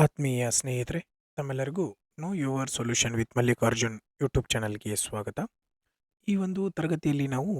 ಆತ್ಮೀಯ ಸ್ನೇಹಿತರೆ, ತಮ್ಮೆಲ್ಲರಿಗೂ know your solution with Mallikarjun YouTube ಚಾನಲ್ಗೆ ಸ್ವಾಗತ. ಈ ಒಂದು ತರಗತಿಯಲ್ಲಿ ನಾವು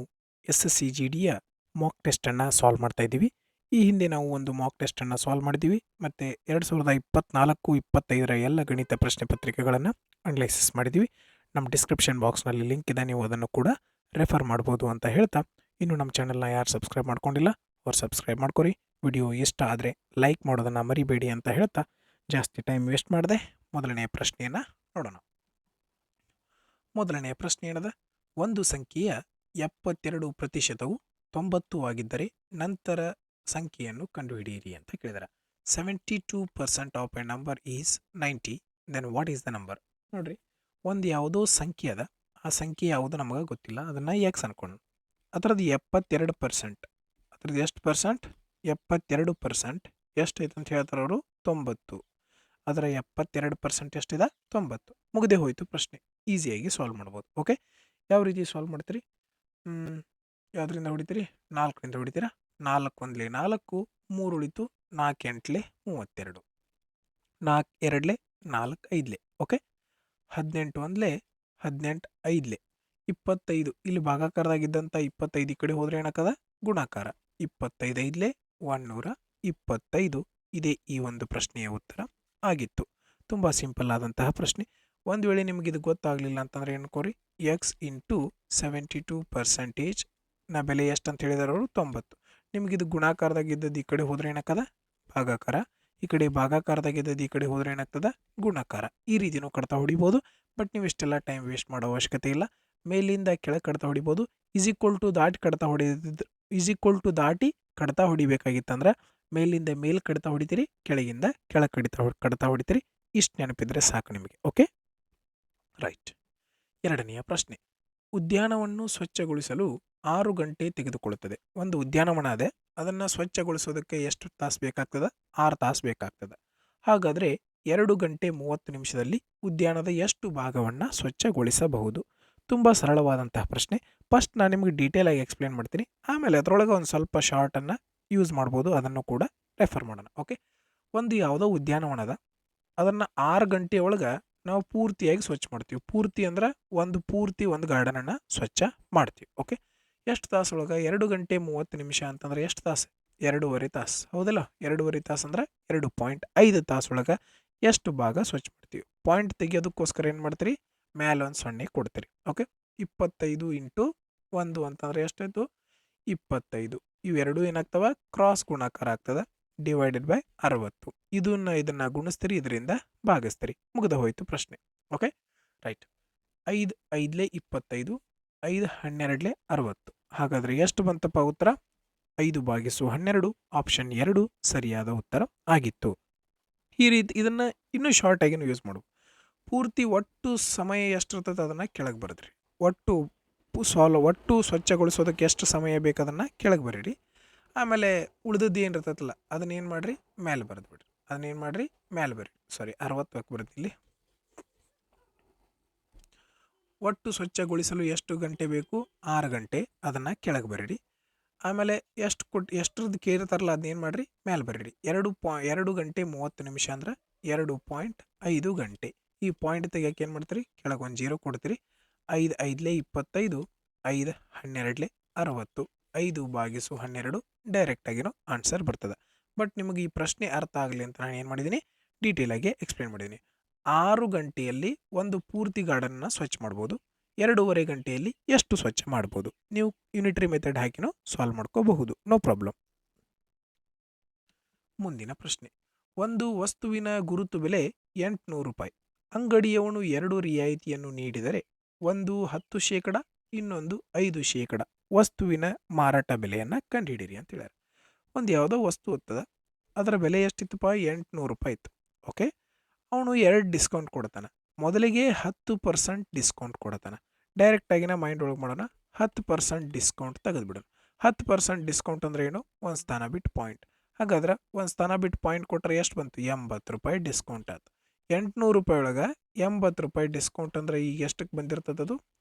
SSCGDಯ ಮಾಕ್ ಟೆಸ್ಟನ್ನು ಸಾಲ್ವ್ ಮಾಡ್ತಾ ಇದ್ದೀವಿ. ಈ ಹಿಂದೆ ನಾವು ಒಂದು ಮಾಕ್ ಟೆಸ್ಟನ್ನು ಸಾಲ್ವ್ ಮಾಡಿದ್ದೀವಿ ಮತ್ತು 2024-25ರ ಎಲ್ಲ ಗಣಿತ ಪ್ರಶ್ನೆ ಪತ್ರಿಕೆಗಳನ್ನು ಅನಲೈಸಿಸ್ ಮಾಡಿದ್ದೀವಿ. ನಮ್ಮ ಡಿಸ್ಕ್ರಿಪ್ಷನ್ ಬಾಕ್ಸ್ನಲ್ಲಿ ಲಿಂಕ್ ಇದೆ, ನೀವು ಅದನ್ನು ಕೂಡ ರೆಫರ್ ಮಾಡ್ಬೋದು ಅಂತ ಹೇಳ್ತಾ, ಇನ್ನು ನಮ್ಮ ಚಾನಲ್ನ ಯಾರು ಸಬ್ಸ್ಕ್ರೈಬ್ ಮಾಡ್ಕೊಂಡಿಲ್ಲ ಅವ್ರು ಸಬ್ಸ್ಕ್ರೈಬ್ ಮಾಡ್ಕೊರಿ. ವಿಡಿಯೋ ಇಷ್ಟ ಆದರೆ ಲೈಕ್ ಮಾಡೋದನ್ನು ಮರಿಬೇಡಿ ಅಂತ ಹೇಳ್ತಾ ಜಾಸ್ತಿ ಟೈಮ್ ವೇಸ್ಟ್ ಮಾಡದೆ ಮೊದಲನೆಯ ಪ್ರಶ್ನೆಯನ್ನು ನೋಡೋಣ. ಮೊದಲನೆಯ ಪ್ರಶ್ನೆ ಏನದ, ಒಂದು ಸಂಖ್ಯೆಯ 72% 90 ಆಗಿದ್ದರೆ ನಂತರ ಸಂಖ್ಯೆಯನ್ನು ಕಂಡುಹಿಡಿಯಿರಿ ಅಂತ ಕೇಳಿದಾರೆ. 72% of a number is 90, then what is the number? ನೋಡ್ರಿ, ಒಂದು ಯಾವುದೋ ಸಂಖ್ಯೆ ಅದ, ಆ ಸಂಖ್ಯೆ ಯಾವುದು ನಮಗೆ ಗೊತ್ತಿಲ್ಲ, ಅದನ್ನು ಎಕ್ಸ್ ಅನ್ಕೊಂಡು ಅದರದ್ದು 72%, ಅದ್ರದ್ದು ಎಷ್ಟು ಪರ್ಸೆಂಟ್? 72% ಎಷ್ಟೈತೆ ಅಂತ ಹೇಳ್ತಾರೆ ಅವರು? 90. ಅದರ 72% ಎಷ್ಟಿದೆ? 90. ಮುಗದೆ ಹೋಯಿತು ಪ್ರಶ್ನೆ. ಈಸಿಯಾಗಿ ಸಾಲ್ವ್ ಮಾಡ್ಬೋದು. ಓಕೆ, ಯಾವ ರೀತಿ ಸಾಲ್ವ್ ಮಾಡ್ತೀರಿ? ಯಾವುದರಿಂದ ಹೊಡಿತೀರಿ? 4ರಿಂದ ಹೊಡಿತೀರಾ? 4 1 4, 3 ಉಳಿತು, 4 8 32, 4 2 4 5. ಓಕೆ, 18 1 18 5, 25 ಇಲ್ಲಿ ಭಾಗಾಕಾರದಾಗಿದ್ದಂಥ 25 ಈ ಕಡೆ ಹೋದರೆ ಏನಾಗ್ತದ? ಗುಣಾಕಾರ. 25 5 125 ಇದೇ ಈ ಒಂದು ಪ್ರಶ್ನೆಯ ಉತ್ತರ ಆಗಿತ್ತು. ತುಂಬ ಸಿಂಪಲ್ ಆದಂತಹ ಪ್ರಶ್ನೆ. ಒಂದು ವೇಳೆ ನಿಮಗೆ ಇದು ಗೊತ್ತಾಗಲಿಲ್ಲ ಅಂತಂದರೆ ಏನ್ಕೋರಿ, ಎಕ್ಸ್ ಇಂಟು 72% ನ ಬೆಲೆ ಎಷ್ಟು ಅಂತ ಹೇಳಿದಾರೆ ಅವರು? 90. ನಿಮಗಿದು ಗುಣಾಕಾರದಾಗಿದ್ದದ್ದು ಈ ಕಡೆ ಹೋದರೆ ಏನಾಗ್ತದ? ಭಾಗಾಕಾರ. ಈ ಕಡೆ ಭಾಗಾಕಾರದಾಗಿದ್ದದ್ದು ಈ ಕಡೆ ಹೋದರೆ ಏನಾಗ್ತದ? ಗುಣಾಕಾರ. ಈ ರೀತಿನೂ ಕಡ್ತಾ ಹೊಡಿಬೋದು. ಬಟ್ ನೀವು ಇಷ್ಟೆಲ್ಲ ಟೈಮ್ ವೇಸ್ಟ್ ಮಾಡೋ ಅವಶ್ಯಕತೆ ಇಲ್ಲ. ಮೇಲಿಂದ ಕೆಳಗೆ ಕಡ್ತಾ ಹೊಡಿಬೋದು. ದಾಟಿ ಕಡ್ತಾ ಹೊಡಿಬೇಕಾಗಿತ್ತಂದ್ರೆ ಮೇಲಿಂದ ಮೇಲ್ ಕಡಿತ ಹೊಡಿತೀರಿ, ಕೆಳಗಿಂದ ಕೆಳಗೆ ಕಡಿತ ಹೊಡಿತೀರಿ. ಇಷ್ಟು ನೆನಪಿದ್ರೆ ಸಾಕು ನಿಮಗೆ. Okay, right. ಎರಡನೆಯ ಪ್ರಶ್ನೆ, ಉದ್ಯಾನವನ್ನು ಸ್ವಚ್ಛಗೊಳಿಸಲು 6 ಗಂಟೆ ತೆಗೆದುಕೊಳ್ಳುತ್ತದೆ. ಒಂದು ಉದ್ಯಾನವನ ಅದೇ, ಅದನ್ನು ಸ್ವಚ್ಛಗೊಳಿಸೋದಕ್ಕೆ ಎಷ್ಟು ತಾಸು ಬೇಕಾಗ್ತದೆ? 6 ತಾಸು ಬೇಕಾಗ್ತದೆ. ಹಾಗಾದರೆ 2 ಗಂಟೆ 30 ನಿಮಿಷದಲ್ಲಿ ಉದ್ಯಾನದ ಎಷ್ಟು ಭಾಗವನ್ನು ಸ್ವಚ್ಛಗೊಳಿಸಬಹುದು? ತುಂಬ ಸರಳವಾದಂತಹ ಪ್ರಶ್ನೆ. ಫಸ್ಟ್ ನಾನು ನಿಮಗೆ ಡೀಟೇಲ್ ಆಗಿ ಎಕ್ಸ್ಪ್ಲೇನ್ ಮಾಡ್ತೀನಿ, ಆಮೇಲೆ ಅದರೊಳಗೆ ಒಂದು ಸ್ವಲ್ಪ ಶಾರ್ಟನ್ನು ಯೂಸ್ ಮಾಡ್ಬೋದು, ಅದನ್ನು ಕೂಡ ರೆಫರ್ ಮಾಡೋಣ. ಓಕೆ, ಒಂದು ಯಾವುದೋ ಉದ್ಯಾನವನದ, ಅದನ್ನು 6 ಗಂಟೆ ಒಳಗೆ ನಾವು ಪೂರ್ತಿಯಾಗಿ ಸ್ವಚ್ಛ ಮಾಡ್ತೀವಿ. ಪೂರ್ತಿ ಅಂದ್ರೆ ಒಂದು ಗಾರ್ಡನನ್ನು ಸ್ವಚ್ಛ ಮಾಡ್ತೀವಿ. ಓಕೆ, ಎಷ್ಟು ತಾಸೊಳಗೆ? 2 ಗಂಟೆ 30 ನಿಮಿಷ ಅಂತಂದ್ರೆ ಎಷ್ಟು ತಾಸು? 2.5 ತಾಸು. ಹೌದಲ್ಲ? 2.5 ತಾಸು ಅಂದ್ರೆ 2.5 ತಾಸೊಳಗೆ ಎಷ್ಟು ಭಾಗ ಸ್ವಚ್ಛ ಮಾಡ್ತೀವಿ? ಪಾಯಿಂಟ್ ತೆಗಿಯೋದಕ್ಕೋಸ್ಕರ ಏನು ಮಾಡ್ತೀರಿ? ಮೇಲೆ ಒಂದು 0 ಕೊಡ್ತೀರಿ. ಓಕೆ, 25 ಇಂಟು 1 ಅಂತಂದ್ರೆ ಎಷ್ಟಾಯಿತು? 25. ಇವೆರಡು ಏನಾಗ್ತವೆ? ಕ್ರಾಸ್ ಗುಣಾಕಾರ ಆಗ್ತದೆ. Divided by 60. ಇದನ್ನು ಗುಣಿಸ್ತೀರಿ, ಇದರಿಂದ ಭಾಗಿಸ್ತೀರಿ. ಮುಗಿದ ಹೋಯ್ತು ಪ್ರಶ್ನೆ. Okay, right. 5 5 25, 5 12 60. ಹಾಗಾದರೆ ಎಷ್ಟು ಬಂತಪ್ಪ ಉತ್ತರ? 5/12. ಆಪ್ಷನ್ 2 ಸರಿಯಾದ ಉತ್ತರ ಆಗಿತ್ತು. ಈ ರೀತಿ ಇದನ್ನು ಇನ್ನೂ ಶಾರ್ಟ್ ಆಗಿನೂ ಯೂಸ್ ಮಾಡು. ಪೂರ್ತಿ ಒಟ್ಟು ಸಮಯ ಎಷ್ಟಿರ್ತದೆ ಅದನ್ನು ಕೆಳಗೆ ಬರೆದ್ರಿ. ಒಟ್ಟು ಸ್ವಚ್ಛಗೊಳಿಸೋದಕ್ಕೆ ಎಷ್ಟು ಸಮಯ ಬೇಕು ಅದನ್ನು ಕೆಳಗೆ ಬರೀರಿ. ಆಮೇಲೆ ಉಳಿದದ್ದು ಏನು ಇರ್ತೈತಲ್ಲ ಅದನ್ನೇನು ಮಾಡಿರಿ? ಮೇಲೆ ಬರೆದ್ಬಿಡ್ರಿ. ಅದನ್ನೇನು ಮಾಡಿರಿ? ಮೇಲೆ ಬರೀರಿ. 60 ಬರುತ್ತೆ ಇಲ್ಲಿ. ಒಟ್ಟು ಸ್ವಚ್ಛಗೊಳಿಸಲು ಎಷ್ಟು ಗಂಟೆ ಬೇಕು? 6 ಗಂಟೆ. ಅದನ್ನು ಕೆಳಗೆ ಬರೀರಿ. ಆಮೇಲೆ ಎಷ್ಟರದ್ದು ಕೇಳ್ತಾರಲ್ಲ ಅದನ್ನೇನು ಮಾಡಿರಿ? ಮೇಲೆ ಬರೀರಿ. 2 ಗಂಟೆ 30 ನಿಮಿಷ ಅಂದ್ರೆ 2.5 ಗಂಟೆ. ಈ ಪಾಯಿಂಟ್ ತೆಗಿಯೋಕೆ ಏನು ಮಾಡ್ತೀರಿ? ಕೆಳಗೆ ಒಂದು 0 ಕೊಡ್ತೀರಿ. 5 5 25, 5 12 60, 5/12 ಡೈರೆಕ್ಟಾಗಿರೋ ಆನ್ಸರ್ ಬರ್ತದೆ. ಬಟ್ ನಿಮಗೆ ಈ ಪ್ರಶ್ನೆ ಅರ್ಥ ಆಗಲಿ ಅಂತ ನಾನು ಏನು ಮಾಡಿದ್ದೀನಿ? ಡೀಟೇಲಾಗಿ ಎಕ್ಸ್ಪ್ಲೇನ್ ಮಾಡಿದ್ದೀನಿ. 6 ಗಂಟೆಯಲ್ಲಿ ಒಂದು ಪೂರ್ತಿ ಗಾರ್ಡನ್ನ ಸ್ವಚ್ಛ ಮಾಡ್ಬೋದು. 2.5 ಗಂಟೆಯಲ್ಲಿ ಎಷ್ಟು ಸ್ವಚ್ಛ ಮಾಡ್ಬೋದು? ನೀವು ಯೂನಿಟರಿ ಮೆಥಡ್ ಹಾಕಿನೂ ಸಾಲ್ವ್ ಮಾಡ್ಕೋಬಹುದು, ನೋ ಪ್ರಾಬ್ಲಮ್. ಮುಂದಿನ ಪ್ರಶ್ನೆ, ಒಂದು ವಸ್ತುವಿನ ಗುರುತು ಬೆಲೆ 800 ರೂಪಾಯಿ. ಅಂಗಡಿಯವನು 2 ರಿಯಾಯಿತಿಯನ್ನು ನೀಡಿದರೆ, ಒಂದು 10%, ಇನ್ನೊಂದು 5%. ವಸ್ತುವಿನ ಮಾರಾಟ ಬೆಲೆಯನ್ನು ಕಂಡುಹಿಡಿಯಿರಿ ಅಂತ ಹೇಳ್ಯಾರ. ಒಂದು ಯಾವುದೋ ವಸ್ತು ಇರ್ತದ, ಅದರ ಬೆಲೆ ಎಷ್ಟಿತ್ತಪ್ಪ? 800 ರೂಪಾಯಿ ಇತ್ತು. ಓಕೆ, ಅವನು 2 ಡಿಸ್ಕೌಂಟ್ ಕೊಡ್ತಾನೆ. ಮೊದಲಿಗೆ 10% ಡಿಸ್ಕೌಂಟ್ ಕೊಡ್ತಾನೆ. ಡೈರೆಕ್ಟಾಗಿನ ಮೈಂಡ್ ಒಳಗೆ ಮಾಡೋಣ, 10% ಡಿಸ್ಕೌಂಟ್ ತೆಗೆದುಬಿಡೋಣ. 10% ಡಿಸ್ಕೌಂಟ್ ಅಂದರೆ ಏನು? ಒಂದು ಸ್ಥಾನ ಬಿಟ್ಟು ಪಾಯಿಂಟ್. ಹಾಗಾದ್ರೆ ಒಂದು ಸ್ಥಾನ ಬಿಟ್ಟು ಪಾಯಿಂಟ್ ಕೊಟ್ಟರೆ ಎಷ್ಟು ಬಂತು? 80 ರೂಪಾಯಿ ಡಿಸ್ಕೌಂಟ್ ಆಯ್ತು. 800 ರೂಪಾಯಿ ಒಳಗೆ 80 ರೂಪಾಯಿ ಡಿಸ್ಕೌಂಟ್ ಅಂದರೆ ಈಗ ಎಷ್ಟಕ್ಕೆ ಬಂದಿರ್ತದೆ? ಅದು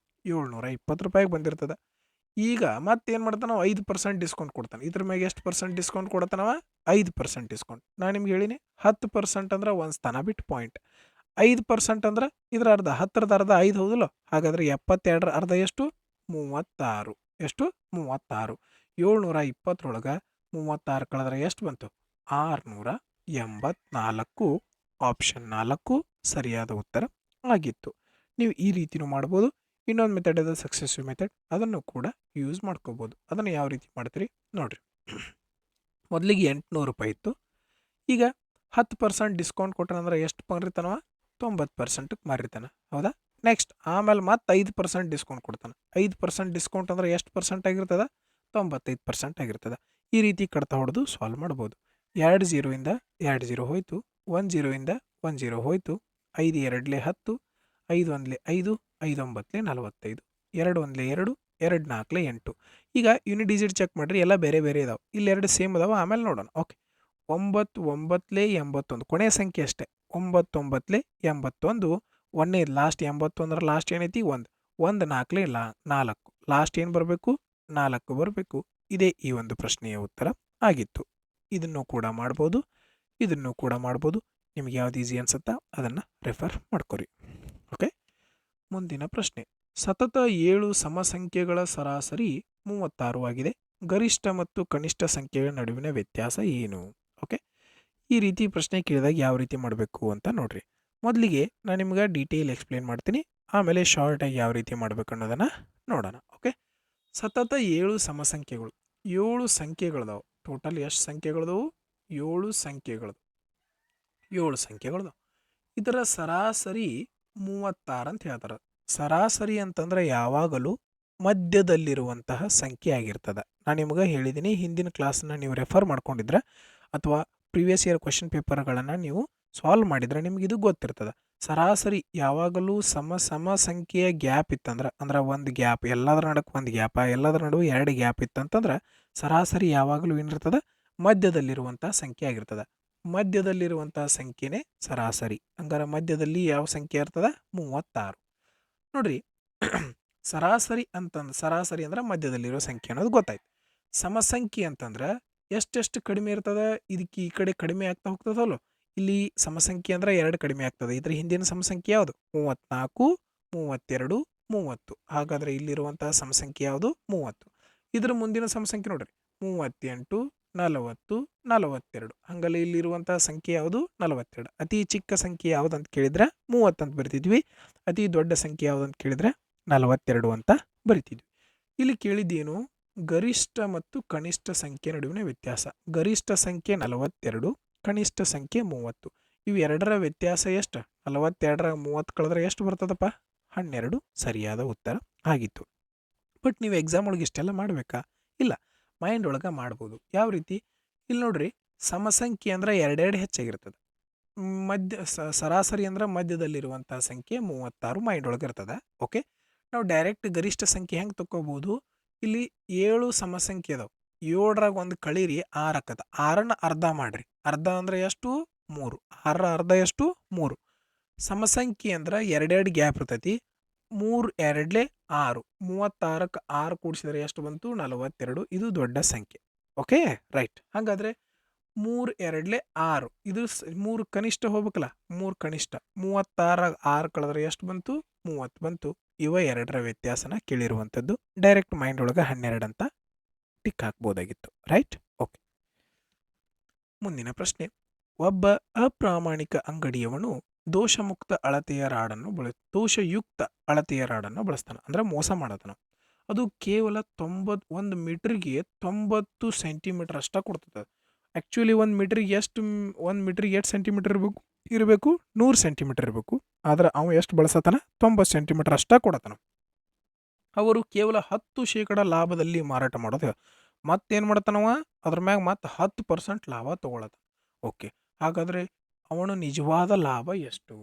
720 ರೂಪಾಯಿಗೆ ಬಂದಿರ್ತದೆ. ಈಗ ಮತ್ತೇನು ಮಾಡ್ತಾನವ 5% ಡಿಸ್ಕೌಂಟ್ ಕೊಡ್ತಾನೆ. ಇದ್ರ ಮ್ಯಾಗ ಎಷ್ಟು ಪರ್ಸೆಂಟ್ ಡಿಸ್ಕೌಂಟ್ ಕೊಡ್ತಾನವ? 5% ಡಿಸ್ಕೌಂಟ್. ನಾನು ನಿಮ್ಗೆ ಹೇಳಿನಿ 10% ಅಂದ್ರೆ ಒಂದು ಸ್ಥಾನ ಬಿಟ್ಟು ಪಾಯಿಂಟ್. 5% ಅಂದ್ರೆ ಇದರ ಅರ್ಧ, 10ರದ ಅರ್ಧ 5 ಹೌದಲ್ಲ? ಹಾಗಾದ್ರೆ 72ರ ಅರ್ಧ ಎಷ್ಟು? 36. ಎಷ್ಟು? 36. 720 36 ಕಳೆದ್ರೆ ಎಷ್ಟು ಬಂತು? 684. ಆಪ್ಷನ್ 4 ಸರಿಯಾದ ಉತ್ತರ ಆಗಿತ್ತು. ನೀವು ಈ ರೀತಿನೂ ಮಾಡ್ಬೋದು. ಇನ್ನೊಂದು ಮೆಥಡ್ ಇದೆ ಸಕ್ಸೆಸಿವ್ ಮೆಥಡ್, ಅದನ್ನು ಕೂಡ ಯೂಸ್ ಮಾಡ್ಕೋಬೋದು. ಅದನ್ನು ಯಾವ ರೀತಿ ಮಾಡ್ತೀರಿ ನೋಡಿರಿ. ಮೊದಲಿಗೆ 800 ರೂಪಾಯಿ ಇತ್ತು. ಈಗ 10% ಡಿಸ್ಕೌಂಟ್ ಕೊಟ್ಟನಂದ್ರೆ ಎಷ್ಟು ಮಾರಿರ್ತಾನವ? 90%ಕ್ಕೆ ಮಾರಿರ್ತಾನೆ, ಹೌದಾ? ನೆಕ್ಸ್ಟ್ ಆಮೇಲೆ ಮತ್ತೆ 5% ಡಿಸ್ಕೌಂಟ್ ಕೊಡ್ತಾನೆ. 5% ಡಿಸ್ಕೌಂಟ್ ಅಂದ್ರೆ ಎಷ್ಟು ಪರ್ಸೆಂಟ್ ಆಗಿರ್ತದೆ? 95% ಆಗಿರ್ತದೆ. ಈ ರೀತಿ ಕಡ್ತಾ ಹೊಡೆದು ಸಾಲ್ವ್ ಮಾಡ್ಬೋದು. 2 0ಇಂದ 2 0 ಹೋಯಿತು, 1 0ಇಂದ 1 0 ಹೋಯಿತು, 5 2 10, 5 1 5, 5 9 45, 2 1 2, 2 4 8. ಈಗ ಯೂನಿಟ್ ಡಿಜಿಟ್ ಚೆಕ್ ಮಾಡಿರಿ, ಎಲ್ಲ ಬೇರೆ ಬೇರೆ ಇದಾವೆ. ಇಲ್ಲಿ 2 ಸೇಮ್ ಅದಾವೆ, ಆಮೇಲೆ ನೋಡೋಣ. ಓಕೆ, 9 9 81 ಕೊನೆಯ ಸಂಖ್ಯೆ ಅಷ್ಟೇ. 9 9 81. ಒಂದೇ ಲಾಸ್ಟ್ 81 ಲಾಸ್ಟ್ ಏನೈತಿ? 1 1 4 4 ಲಾಸ್ಟ್ ಏನು ಬರಬೇಕು? 4 ಬರಬೇಕು. ಇದೇ ಈ ಒಂದು ಪ್ರಶ್ನೆಯ ಉತ್ತರ ಆಗಿತ್ತು. ಇದನ್ನು ಕೂಡ ಮಾಡ್ಬೋದು, ಇದನ್ನು ಕೂಡ ಮಾಡ್ಬೋದು. ನಿಮ್ಗೆ ಯಾವ್ದು ಈಸಿ ಅನ್ಸುತ್ತಾ ಅದನ್ನು ರೆಫರ್ ಮಾಡ್ಕೊರಿ. ಓಕೆ, ಮುಂದಿನ ಪ್ರಶ್ನೆ. ಸತತ 7 ಸಮಸಂಖ್ಯೆಗಳ ಸರಾಸರಿ 36 ಆಗಿದೆ. ಗರಿಷ್ಠ ಮತ್ತು ಕನಿಷ್ಠ ಸಂಖ್ಯೆಗಳ ನಡುವಿನ ವ್ಯತ್ಯಾಸ ಏನು? ಓಕೆ, ಈ ರೀತಿ ಪ್ರಶ್ನೆ ಕೇಳಿದಾಗ ಯಾವ ರೀತಿ ಮಾಡಬೇಕು ಅಂತ ನೋಡ್ರಿ. ಮೊದಲಿಗೆ ನಾನು ನಿಮ್ಗೆ ಡೀಟೇಲ್ ಎಕ್ಸ್ಪ್ಲೇನ್ ಮಾಡ್ತೀನಿ, ಆಮೇಲೆ ಶಾರ್ಟಾಗಿ ಯಾವ ರೀತಿ ಮಾಡ್ಬೇಕು ಅನ್ನೋದನ್ನು ನೋಡೋಣ. ಓಕೆ, ಸತತ 7 ಸಮಸಂಖ್ಯೆಗಳು, 7 ಸಂಖ್ಯೆಗಳದಾವು. ಟೋಟಲ್ ಎಷ್ಟು ಸಂಖ್ಯೆಗಳದವು? 7 ಸಂಖ್ಯೆಗಳದು. 7 ಸಂಖ್ಯೆಗಳದಾವು. ಇದರ ಸರಾಸರಿ 36 ಅಂತ ಹೇಳ್ತಾರೆ. ಸರಾಸರಿ ಅಂತಂದ್ರೆ ಯಾವಾಗಲೂ ಮಧ್ಯದಲ್ಲಿರುವಂತಹ ಸಂಖ್ಯೆ ಆಗಿರ್ತದೆ. ನಾನು ನಿಮ್ಗೆ ಹೇಳಿದ್ದೀನಿ, ಹಿಂದಿನ ಕ್ಲಾಸನ್ನ ನೀವು ರೆಫರ್ ಮಾಡ್ಕೊಂಡಿದ್ರೆ ಅಥವಾ ಪ್ರಿವಿಯಸ್ ಇಯರ್ ಕ್ವೆಶನ್ ಪೇಪರ್ಗಳನ್ನು ನೀವು ಸಾಲ್ವ್ ಮಾಡಿದರೆ ನಿಮ್ಗೆ ಇದು ಗೊತ್ತಿರ್ತದೆ. ಸರಾಸರಿ ಯಾವಾಗಲೂ ಸಮ ಸಂಖ್ಯೆಯ ಗ್ಯಾಪ್ ಇತ್ತಂದ್ರೆ, ಅಂದ್ರೆ ಒಂದು ಗ್ಯಾಪ್, ಎಲ್ಲದರ ನಡುವೆ ಒಂದು ಗ್ಯಾಪ, ಎಲ್ಲದರ ನಡುವೆ 2 ಗ್ಯಾಪ್ ಇತ್ತಂತಂದ್ರೆ ಸರಾಸರಿ ಯಾವಾಗಲೂ ಏನಿರ್ತದೆ? ಮಧ್ಯದಲ್ಲಿರುವಂಥ ಸಂಖ್ಯೆ ಆಗಿರ್ತದೆ. ಮಧ್ಯದಲ್ಲಿರುವಂತಹ ಸಂಖ್ಯೆನೇ ಸರಾಸರಿ. ಹಂಗಾರೆ ಮಧ್ಯದಲ್ಲಿ ಯಾವ ಸಂಖ್ಯೆ ಇರ್ತದೆ? 36. ನೋಡ್ರಿ, ಸರಾಸರಿ ಅಂತಂದ್ರೆ, ಸರಾಸರಿ ಅಂದ್ರೆ ಮಧ್ಯದಲ್ಲಿರೋ ಸಂಖ್ಯೆ ಅನ್ನೋದು ಗೊತ್ತಾಯ್ತು. ಸಮಸಂಖ್ಯೆ ಅಂತಂದ್ರೆ ಎಷ್ಟೆಷ್ಟು ಕಡಿಮೆ ಇರ್ತದೆ? ಇದಕ್ಕೆ ಈ ಕಡೆ ಕಡಿಮೆ ಆಗ್ತಾ ಹೋಗ್ತದಲ್ಲೋ. ಇಲ್ಲಿ ಸಮಸಂಖ್ಯೆ ಅಂದ್ರೆ 2 ಕಡಿಮೆ ಆಗ್ತದೆ. ಇದ್ರ ಹಿಂದಿನ ಸಮಸಂಖ್ಯೆ ಯಾವುದು? 34, 32, 30. ಹಾಗಾದ್ರೆ ಇಲ್ಲಿರುವಂತಹ ಸಮಸಂಖ್ಯೆ ಯಾವುದು? 30. ಇದ್ರ ಮುಂದಿನ ಸಮಸಂಖ್ಯೆ ನೋಡ್ರಿ, 38, 40, 42. ಹಂಗಲ್ಲಿ ಇಲ್ಲಿರುವಂತಹ ಸಂಖ್ಯೆ ಯಾವುದು? 42. ಅತಿ ಚಿಕ್ಕ ಸಂಖ್ಯೆ ಯಾವುದು ಅಂತ ಕೇಳಿದ್ರೆ 30 ಅಂತ ಬರಿತಿದ್ವಿ. ಅತಿ ದೊಡ್ಡ ಸಂಖ್ಯೆ ಯಾವುದು ಅಂತ ಕೇಳಿದ್ರೆ 42 ಅಂತ ಬರಿತಿದ್ವಿ. ಇಲ್ಲಿ ಕೇಳಿದ್ದೇನು? ಗರಿಷ್ಠ ಮತ್ತು ಕನಿಷ್ಠ ಸಂಖ್ಯೆ ನಡುವಿನ ವ್ಯತ್ಯಾಸ. ಗರಿಷ್ಠ ಸಂಖ್ಯೆ 42, ಕನಿಷ್ಠ ಸಂಖ್ಯೆ 30. ಇವು ಎರಡರ ವ್ಯತ್ಯಾಸ ಎಷ್ಟು? 42ರ 30 ಕಳೆದ್ರೆ ಎಷ್ಟು ಬರ್ತದಪ್ಪ? 12 ಸರಿಯಾದ ಉತ್ತರ ಆಗಿತ್ತು. ಬಟ್ ನೀವು ಎಕ್ಸಾಮ್ ಒಳಗೆ ಇಷ್ಟೆಲ್ಲ ಮಾಡಬೇಕಾ? ಇಲ್ಲ, ಮೈಂಡ್ ಒಳಗೆ ಮಾಡ್ಬೋದು. ಯಾವ ರೀತಿ? ಇಲ್ಲಿ ನೋಡ್ರಿ, ಸಮಸಂಖ್ಯೆ ಅಂದ್ರೆ 2 ಹೆಚ್ಚಾಗಿರ್ತದೆ. ಸರಾಸರಿ ಅಂದ್ರೆ ಮಧ್ಯದಲ್ಲಿರುವಂತಹ ಸಂಖ್ಯೆ 36 ಮೈಂಡ್ ಒಳಗೆ ಇರ್ತದೆ. ಓಕೆ, ನಾವು ಡೈರೆಕ್ಟ್ ಗರಿಷ್ಠ ಸಂಖ್ಯೆ ಹೆಂಗೆ ತಗೋಬಹುದು? ಇಲ್ಲಿ 7 ಸಮಸಂಖ್ಯೆ ಅದಾವೆ. 7ರಾಗ ಒಂದು ಕಳೀರಿ, 6 ಆಕದ. 6ನ್ನ ಅರ್ಧ ಮಾಡ್ರಿ. ಅರ್ಧ ಅಂದ್ರೆ ಎಷ್ಟು? 3. 6ರ ಅರ್ಧ ಎಷ್ಟು? 3. ಸಮಸಂಖ್ಯೆ ಅಂದ್ರೆ 2 ಗ್ಯಾಪ್ ಇರ್ತೈತಿ. 3 2 6. 36ಕ್ಕೆ 6 ಕೂಡಿಸಿದ್ರೆ ಎಷ್ಟು ಬಂತು? 42. ಇದು ದೊಡ್ಡ ಸಂಖ್ಯೆ. Okay, right. ಹಾಗಾದ್ರೆ 3 2 6. ಇದು 3 ಕನಿಷ್ಠ ಹೋಗ್ಬೇಕಲ್ಲ, 3 ಕನಿಷ್ಠ. 36 6 ಕಳೆದ್ರೆ ಎಷ್ಟು ಬಂತು? 30 ಬಂತು. ಇವ ಎರಡರ ವ್ಯತ್ಯಾಸನ ಕೇಳಿರುವಂಥದ್ದು. ಡೈರೆಕ್ಟ್ ಮೈಂಡ್ ಒಳಗೆ 12 ಅಂತ ಟಿಕ್ ಹಾಕ್ಬೋದಾಗಿತ್ತು. ರೈಟ್? ಓಕೆ, ಮುಂದಿನ ಪ್ರಶ್ನೆ. ಒಬ್ಬ ಅಪ್ರಾಮಾಣಿಕ ಅಂಗಡಿಯವನು ದೋಷಯುಕ್ತ ಅಳತೆಯ ರಾಡನ್ನು ಬಳಸ್ತಾನೆ. ಅಂದ್ರೆ ಮೋಸ ಮಾಡತಾನ. ಅದು ಕೇವಲ 1 ಮೀಟರ್ಗೆ 90 ಸೆಂಟಿಮೀಟರ್ ಅಷ್ಟ ಕೊಡ್ತದೆ. ಆ್ಯಕ್ಚುಲಿ 1 ಮೀಟರ್ಗೆ ಎಷ್ಟು ಸೆಂಟಿಮೀಟರ್ ಇರಬೇಕು? 100 ಸೆಂಟಿಮೀಟರ್ ಇರಬೇಕು. ಆದ್ರೆ ಅವ ಎಷ್ಟು ಬಳಸತಾನ? 90 ಸೆಂಟಿಮೀಟರ್ ಅಷ್ಟ ಕೊಡತಾನ. ಅವರು ಕೇವಲ 10% ಲಾಭದಲ್ಲಿ ಮಾರಾಟ ಮಾಡೋದು. ಮತ್ತೇನು ಮಾಡ್ತಾನವ? ಅದ್ರ ಮ್ಯಾಗ ಮತ್ತೆ 10% ಲಾಭ ತಗೊಳತ. ಓಕೆ, ಹಾಗಾದ್ರೆ ಅವನು ನಿಜವಾದ ಲಾಭ ಎಷ್ಟು?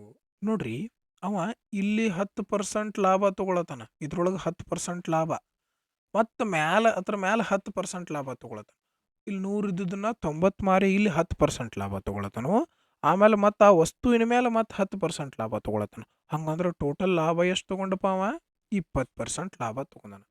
ನೋಡ್ರಿ, ಅವ ಇಲ್ಲಿ 10% ಲಾಭ ತಗೊಳತಾನ, ಇದ್ರೊಳಗೆ 10% ಲಾಭ, ಮತ್ತು ಅದ್ರ ಮ್ಯಾಲ 10% ಲಾಭ ತಗೊಳತಾನ. ಇಲ್ಲಿ 100 ಇದ್ದದನ್ನ 90 ಮಾರಿ ಇಲ್ಲಿ 10% ಲಾಭ ತಗೊಳತಾನು. ಆಮೇಲೆ ಮತ್ತೆ ಆ ವಸ್ತುವಿನ ಮೇಲೆ ಮತ್ತೆ 10% ಲಾಭ ತಗೊಳತಾನ. ಹಂಗಂದ್ರೆ ಟೋಟಲ್ ಲಾಭ ಎಷ್ಟು ತಗೊಂಡಪ್ಪ ಅವ? 20% ಲಾಭ ತಗೊಂಡಾನ.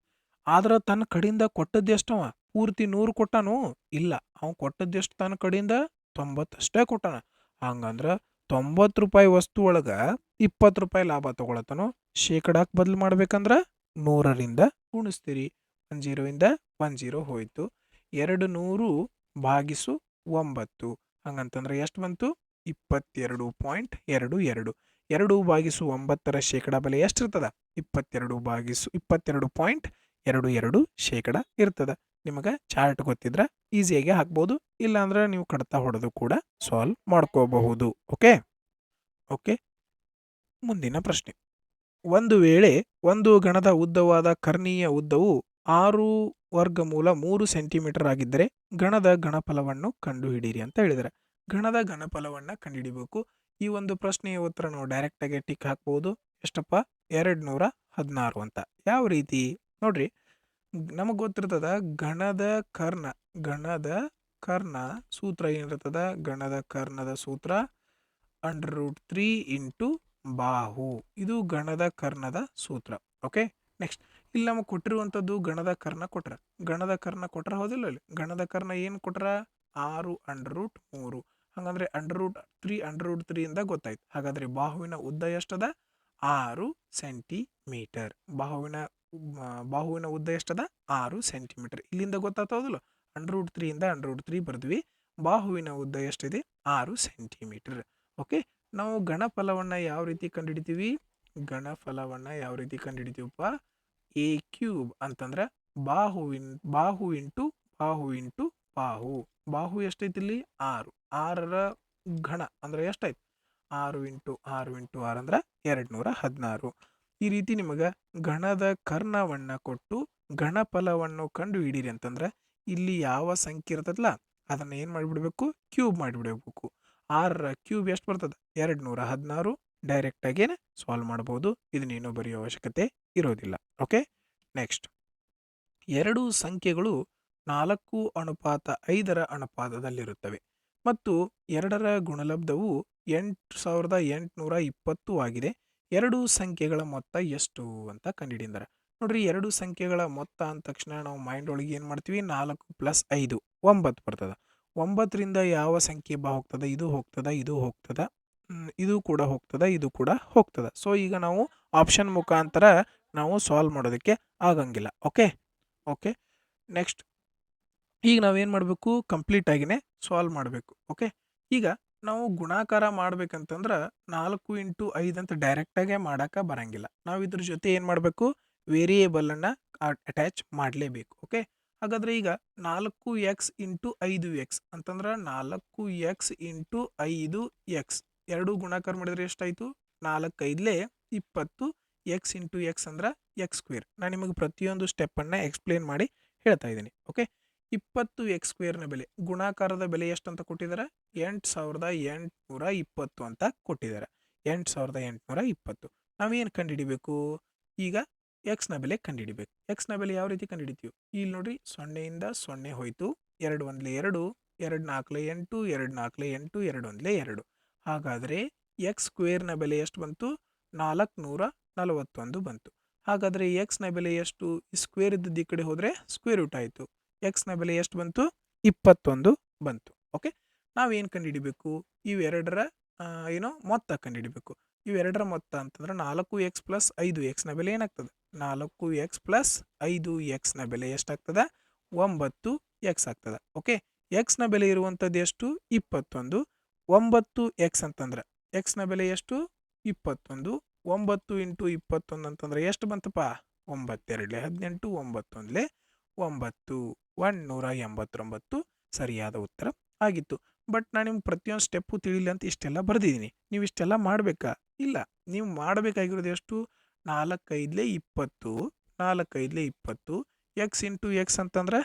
ಆದ್ರೆ ತನ್ನ ಕಡೆಯಿಂದ ಕೊಟ್ಟದ್ದು ಎಷ್ಟವ ಪೂರ್ತಿ 100 ಕೊಟ್ಟಾನು ಇಲ್ಲ, ಅವ ಕೊಟ್ಟದ್ದೆಷ್ಟು ತನ್ನ ಕಡೆಯಿಂದ 90 ಅಷ್ಟೇ ಕೊಟ್ಟಾನ. ಹಂಗಂದ್ರೆ 90 ರೂಪಾಯಿ ವಸ್ತು ಒಳಗೆ 20 ರೂಪಾಯಿ ಲಾಭ ತಗೊಳತನು. ಶೇಕಡಾಕ್ ಬದಲು ಮಾಡ್ಬೇಕಂದ್ರೆ 100ರಿಂದ ಗುಣಿಸ್ತೀರಿ. 10 10 ಹೋಯ್ತು. 200 ಭಾಗಿಸು 9 ಹಂಗಂತಂದ್ರೆ ಎಷ್ಟು ಬಂತು 22.22. 2 ಭಾಗಿಸು 9ರ ಶೇಕಡ ಬೆಲೆ ಎಷ್ಟಿರ್ತದ 22.22 ಶೇಕಡ ಇರ್ತದ. ನಿಮಗೆ ಚಾರ್ಟ್ ಗೊತ್ತಿದ್ರೆ ಈಸಿಯಾಗಿ ಹಾಕ್ಬೋದು, ಇಲ್ಲಾಂದ್ರೆ ನೀವು ಕಡತ ಹೊಡೆದು ಕೂಡ ಸಾಲ್ವ್ ಮಾಡ್ಕೋಬಹುದು. ಓಕೆ ಓಕೆ ಮುಂದಿನ ಪ್ರಶ್ನೆ. ಒಂದು ವೇಳೆ ಒಂದು ಗಣದ ಉದ್ದವಾದ ಕರ್ಣೀಯ ಉದ್ದವು 6 ವರ್ಗಮೂಲ 3 ಸೆಂಟಿಮೀಟರ್ ಆಗಿದ್ದರೆ ಗಣದ ಗಣಫಲವನ್ನು ಕಂಡುಹಿಡಿಯಿರಿ ಅಂತ ಹೇಳಿದರೆ, ಗಣದ ಗಣಫಲವನ್ನು ಕಂಡುಹಿಡಿಬೇಕು. ಈ ಒಂದು ಪ್ರಶ್ನೆಯ ಉತ್ತರ ನಾವು ಡೈರೆಕ್ಟಾಗಿ ಟಿಕ್ ಹಾಕ್ಬೋದು. ಎಷ್ಟಪ್ಪ 216 ಅಂತ. ಯಾವ ರೀತಿ ನೋಡ್ರಿ, ನಮಗೆ ಗೊತ್ತಿರ್ತದ ಗಣದ ಕರ್ಣ ಸೂತ್ರ ಏನಿರ್ತದ, ಗಣದ ಕರ್ಣದ ಸೂತ್ರ √3 ಇಂಟು ಬಾಹು. ಇದು ಗಣದ ಕರ್ಣದ ಸೂತ್ರ. ಓಕೆ ನೆಕ್ಸ್ಟ್ ಇಲ್ಲಿ ನಮಗೆ ಕೊಟ್ಟಿರುವಂಥದ್ದು ಗಣದ ಕರ್ಣ ಕೊಟ್ರ ಹೌದಿಲ್ಲ, ಇಲ್ಲಿ ಗಣದ ಕರ್ಣ ಏನು ಕೊಟ್ರ 6√3. ಹಾಗಂದ್ರೆ √3 ಇಂದ ಗೊತ್ತಾಯ್ತು. ಹಾಗಾದ್ರೆ ಬಾಹುವಿನ ಉದ್ದ ಎಷ್ಟದ 6 ಸೆಂಟಿಮೀಟರ್. ಬಾಹುವಿನ ಉದ್ದ ಎಷ್ಟದ 6 ಸೆಂಟಿಮೀಟರ್. ಇಲ್ಲಿಂದ ಗೊತ್ತಾಗ್ತದಲ್ಲ, √3 ಇಂದ √3 ಬರ್ದ್ವಿ. ಬಾಹುವಿನ ಉದ್ದ ಎಷ್ಟಿದೆ 6 ಸೆಂಟಿಮೀಟರ್. ಓಕೆ, ನಾವು ಗಣಫಲವನ್ನು ಯಾವ ರೀತಿ ಕಂಡುಹಿಡಿತೀವಿ, ಎ ಕ್ಯೂಬ್ ಅಂತಂದ್ರೆ ಬಾಹು ಇಂಟು ಬಾಹು ಎಷ್ಟೈತಿ ಇಲ್ಲಿ 6. 6ರ ಘನ ಅಂದ್ರೆ ಎಷ್ಟಾಯ್ತು 6 ಇಂಟು 6 ಅಂದ್ರೆ 216. ಈ ರೀತಿ ನಿಮಗೆ ಗಣದ ಕರ್ಣವನ್ನ ಕೊಟ್ಟು ಗಣಫಲವನ್ನು ಕಂಡು ಹಿಡೀರಿ ಅಂತಂದ್ರೆ ಇಲ್ಲಿ ಯಾವ ಸಂಖ್ಯೆ ಇರ್ತದಲ್ಲ ಅದನ್ನ ಏನು ಮಾಡಿಬಿಡ್ಬೇಕು, ಕ್ಯೂಬ್ ಮಾಡಿಬಿಡಬೇಕು. 6ರ ಕ್ಯೂಬ್ ಎಷ್ಟು ಬರ್ತದೆ 216. ಡೈರೆಕ್ಟ್ ಆಗೇನೆ ಸಾಲ್ವ್ ಮಾಡ್ಬೋದು, ಇದನ್ನೇನು ಬರೆಯೋ ಅವಶ್ಯಕತೆ ಇರೋದಿಲ್ಲ. ಓಕೆ ನೆಕ್ಸ್ಟ್, ಎರಡು ಸಂಖ್ಯೆಗಳು 4:5 ಅನುಪಾತದಲ್ಲಿರುತ್ತವೆ ಮತ್ತು 2ರ ಗುಣಲಬ್ಧವು 8820 ಆಗಿದೆ. ಎರಡು ಸಂಖ್ಯೆಗಳ ಮೊತ್ತ ಎಷ್ಟು ಅಂತ ಕಂಡುಹಿಡಿದರೆ, ನೋಡ್ರಿ ಎರಡು ಸಂಖ್ಯೆಗಳ ಮೊತ್ತ ಅಂದ ತಕ್ಷಣ ನಾವು ಮೈಂಡ್ ಒಳಗೆ ಏನು ಮಾಡ್ತೀವಿ, 4 + 5 9 ಬರ್ತದೆ. 9ರಿಂದ ಯಾವ ಸಂಖ್ಯೆ ಹೋಗ್ತದೆ, ಇದು ಹೋಗ್ತದೆ, ಇದು ಹೋಗ್ತದೆ, ಇದು ಕೂಡ ಹೋಗ್ತದೆ, ಇದು ಕೂಡ ಹೋಗ್ತದೆ. ಸೊ ಈಗ ನಾವು ಆಪ್ಷನ್ ಮುಖಾಂತರ ನಾವು ಸಾಲ್ವ್ ಮಾಡೋದಕ್ಕೆ ಆಗಂಗಿಲ್ಲ. ಓಕೆ ನೆಕ್ಸ್ಟ್, ಈಗ ನಾವೇನು ಮಾಡಬೇಕು, ಕಂಪ್ಲೀಟ್ ಆಗಿನೇ ಸಾಲ್ವ್ ಮಾಡಬೇಕು. ಓಕೆ, ಈಗ ನಾವು ಗುಣಾಕಾರ ಮಾಡ್ಬೇಕಂತಂದ್ರೆ 4 × 5 ಅಂತ ಡೈರೆಕ್ಟಾಗೆ ಮಾಡೋಕೆ ಬರಂಗಿಲ್ಲ. ನಾವು ಇದ್ರ ಜೊತೆ ಏನು ಮಾಡಬೇಕು, ವೇರಿಯೇಬಲನ್ನು ಅಟ್ಯಾಚ್ ಮಾಡಲೇಬೇಕು. ಓಕೆ, ಹಾಗಾದರೆ ಈಗ 4x × 5x ಅಂತಂದ್ರೆ 4x × 5x ಎರಡು ಗುಣಾಕಾರ ಮಾಡಿದರೆ ಎಷ್ಟಾಯಿತು, 4 × 5 20. x × x ಅಂದ್ರೆ x². ನಾನು ನಿಮಗೆ ಪ್ರತಿಯೊಂದು ಸ್ಟೆಪ್ಪನ್ನು ಎಕ್ಸ್ಪ್ಲೇನ್ ಮಾಡಿ ಹೇಳ್ತಾ ಇದ್ದೀನಿ. ಓಕೆ, 20x² ಬೆಲೆ ಗುಣಾಕಾರದ ಬೆಲೆ ಎಷ್ಟು ಅಂತ ಕೊಟ್ಟಿದ್ದಾರೆ, 8820 ಅಂತ ಕೊಟ್ಟಿದ್ದಾರೆ. 8820. ನಾವೇನು ಕಂಡುಹಿಡಿಬೇಕು, ಈಗ ಎಕ್ಸ್ನ ಬೆಲೆ ಕಂಡುಹಿಡಿಬೇಕು. ಎಕ್ಸ್ನ ಬೆಲೆ ಯಾವ ರೀತಿ ಕಂಡುಹಿಡಿತೀವಿ, ಇಲ್ಲಿ ನೋಡ್ರಿ 0ಇಂದ 0 ಹೋಯ್ತು, 2 × 1 = 2, 2 × 4 = 8, 2 × 4 = 8, 2 × 1 = 2. ಹಾಗಾದರೆ x² ಬೆಲೆ ಎಷ್ಟು ಬಂತು, 441 ಬಂತು. ಹಾಗಾದರೆ ಎಕ್ಸ್ನ ಬೆಲೆ ಎಷ್ಟು, ಈ ಸ್ಕ್ವೇರ್ ಇದ್ದದ್ದು ಈ ಕಡೆ ಹೋದರೆ ಸ್ಕ್ವೇರ್ ರೂಟ್ ಆಯಿತು. ಎಕ್ಸ್ನ ಬೆಲೆ ಎಷ್ಟು ಬಂತು, 21 ಬಂತು. ಓಕೆ, ನಾವೇನು ಕಂಡುಹಿಡಿಬೇಕು, ಇವೆರಡರ ಮೊತ್ತ ಕಂಡುಹಿಡಿಬೇಕು. ಇವೆರಡರ ಮೊತ್ತ ಅಂತಂದ್ರೆ 4x + 5xನ ಬೆಲೆ ಏನಾಗ್ತದೆ, 4x + 5xನ ಬೆಲೆ ಎಷ್ಟಾಗ್ತದೆ, 9x ಆಗ್ತದೆ. ಓಕೆ, ಎಕ್ಸ್ನ ಬೆಲೆ ಇರುವಂಥದ್ದು ಎಷ್ಟು, 21. 9x ಅಂತಂದ್ರೆ ಎಕ್ಸ್ನ ಬೆಲೆ ಎಷ್ಟು 21. 9 × 21 ಅಂತಂದ್ರೆ ಎಷ್ಟು ಬಂತಪ್ಪ, 9 2 18, 9 1 189 ಸರಿಯಾದ ಉತ್ತರ ಆಗಿತ್ತು. ಬಟ್ ನಾನು ನಿಮ್ಗೆ ಪ್ರತಿಯೊಂದು ಸ್ಟೆಪ್ಪು ತಿಳಿಲಿ ಅಂತ ಇಷ್ಟೆಲ್ಲ ಬರೆದಿದ್ದೀನಿ. ನೀವು ಇಷ್ಟೆಲ್ಲ ಮಾಡಬೇಕಾ, ಇಲ್ಲ, ನೀವು ಮಾಡಬೇಕಾಗಿರೋದು ಎಷ್ಟು, 4 × 5 = 20, 4 × 5 = 20. x × x ಅಂತಂದ್ರೆ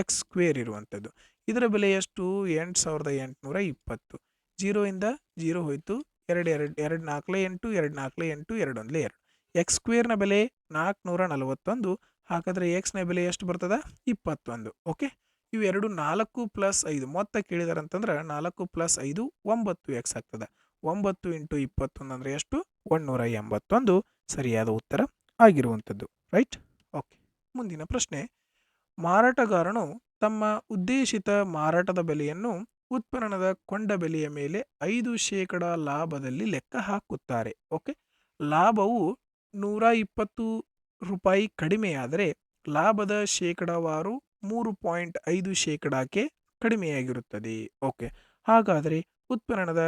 x² ಇರುವಂಥದ್ದು. ಇದರ ಬೆಲೆ ಎಷ್ಟು, 8820. 0ಇಂದ 0 ಹೋಯ್ತು, 2 4 8, 2 4 8, 2 1 2. x² ಬೆಲೆ 441. ಹಾಗಾದರೆ ಎಕ್ಸ್ನ ಬೆಲೆ ಎಷ್ಟು ಬರ್ತದೆ, 21. ಓಕೆ, ಇವೆರಡು 4 + 5 ಮೊತ್ತ ಕೇಳಿದಾರೆ ಅಂತಂದ್ರೆ 4 + 5 9x ಆಗ್ತದೆ. 9 × 21 ಅಂದರೆ ಎಷ್ಟು, 181 ಸರಿಯಾದ ಉತ್ತರ ಆಗಿರುವಂಥದ್ದು. ರೈಟ್. ಓಕೆ, ಮುಂದಿನ ಪ್ರಶ್ನೆ, ಮಾರಾಟಗಾರನು ತಮ್ಮ ಉದ್ದೇಶಿತ ಮಾರಾಟದ ಬೆಲೆಯನ್ನು ಉತ್ಪನ್ನದ ಕೊಂಡ ಬೆಲೆಯ ಮೇಲೆ 5% ಲಾಭದಲ್ಲಿ ಲೆಕ್ಕ ಹಾಕುತ್ತಾರೆ. ಓಕೆ, ಲಾಭವು 120 ರೂಪಾಯಿ ಕಡಿಮೆಯಾದರೆ ಲಾಭದ ಶೇಕಡಾವಾರು 3.5%ಕ್ಕೆ ಕಡಿಮೆಯಾಗಿರುತ್ತದೆ. ಓಕೆ, ಹಾಗಾದರೆ ಉತ್ಪನ್ನದ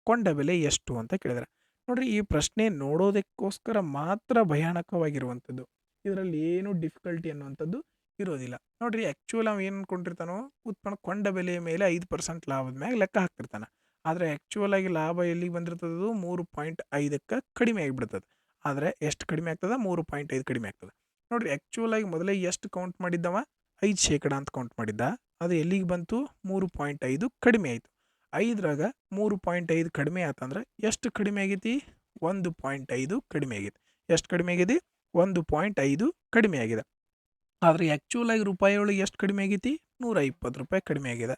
ಕೊಂಡ ಬೆಲೆ ಎಷ್ಟು ಅಂತ ಕೇಳಿದರೆ, ನೋಡ್ರಿ ಈ ಪ್ರಶ್ನೆ ನೋಡೋದಕ್ಕೋಸ್ಕರ ಮಾತ್ರ ಭಯಾನಕವಾಗಿರುವಂಥದ್ದು. ಇದರಲ್ಲಿ ಏನು ಡಿಫಿಕಲ್ಟಿ ಅನ್ನುವಂಥದ್ದು ಇರೋದಿಲ್ಲ. ನೋಡ್ರಿ ಆ್ಯಕ್ಚುಲ್ ಅವ ಏನು ಅನ್ಕೊಂಡಿರ್ತಾನೋ ಉತ್ಪನ್ನ ಕೊಂಡ ಬೆಲೆಯ ಮೇಲೆ 5% ಲಾಭದ ಮ್ಯಾಗ ಲೆಕ್ಕ ಹಾಕ್ತಿರ್ತಾನೆ. ಆದರೆ ಆ್ಯಕ್ಚುಲ್ ಆಗಿ ಲಾಭ ಎಲ್ಲಿಗೆ ಬಂದಿರ್ತದದು 3.5ಕ್ಕೆ ಕಡಿಮೆ ಆಗಿಬಿಡ್ತದೆ. ಆದರೆ ಎಷ್ಟು ಕಡಿಮೆ ಆಗ್ತದೆ? 3.5 ಕಡಿಮೆ ಆಗ್ತದೆ. ನೋಡ್ರಿ ಆ್ಯಕ್ಚುಲ್ ಆಗಿ ಮೊದಲೇ ಎಷ್ಟು ಕೌಂಟ್ ಮಾಡಿದ್ದವ? 5% ಅಂತ ಕೌಂಟ್ ಮಾಡಿದ್ದ. ಅದು ಎಲ್ಲಿಗೆ ಬಂತು? 3.5 ಕಡಿಮೆ ಆಯಿತು. 5ರಾಗ 3.5 ಕಡಿಮೆ ಆತಂದ್ರೆ ಎಷ್ಟು ಕಡಿಮೆ ಆಗೈತಿ? 1.5 ಕಡಿಮೆ ಆಗೈತಿ. ಎಷ್ಟು ಕಡಿಮೆ ಆಗೈತಿ? 1.5 ಕಡಿಮೆ ಆಗಿದೆ. ಆದರೆ ಆ್ಯಕ್ಚುಲ್ ಆಗಿ ರೂಪಾಯಿ ಒಳಗೆ ಎಷ್ಟು ಕಡಿಮೆ ಆಗೈತಿ? 120 ರೂಪಾಯಿ ಕಡಿಮೆ ಆಗಿದೆ.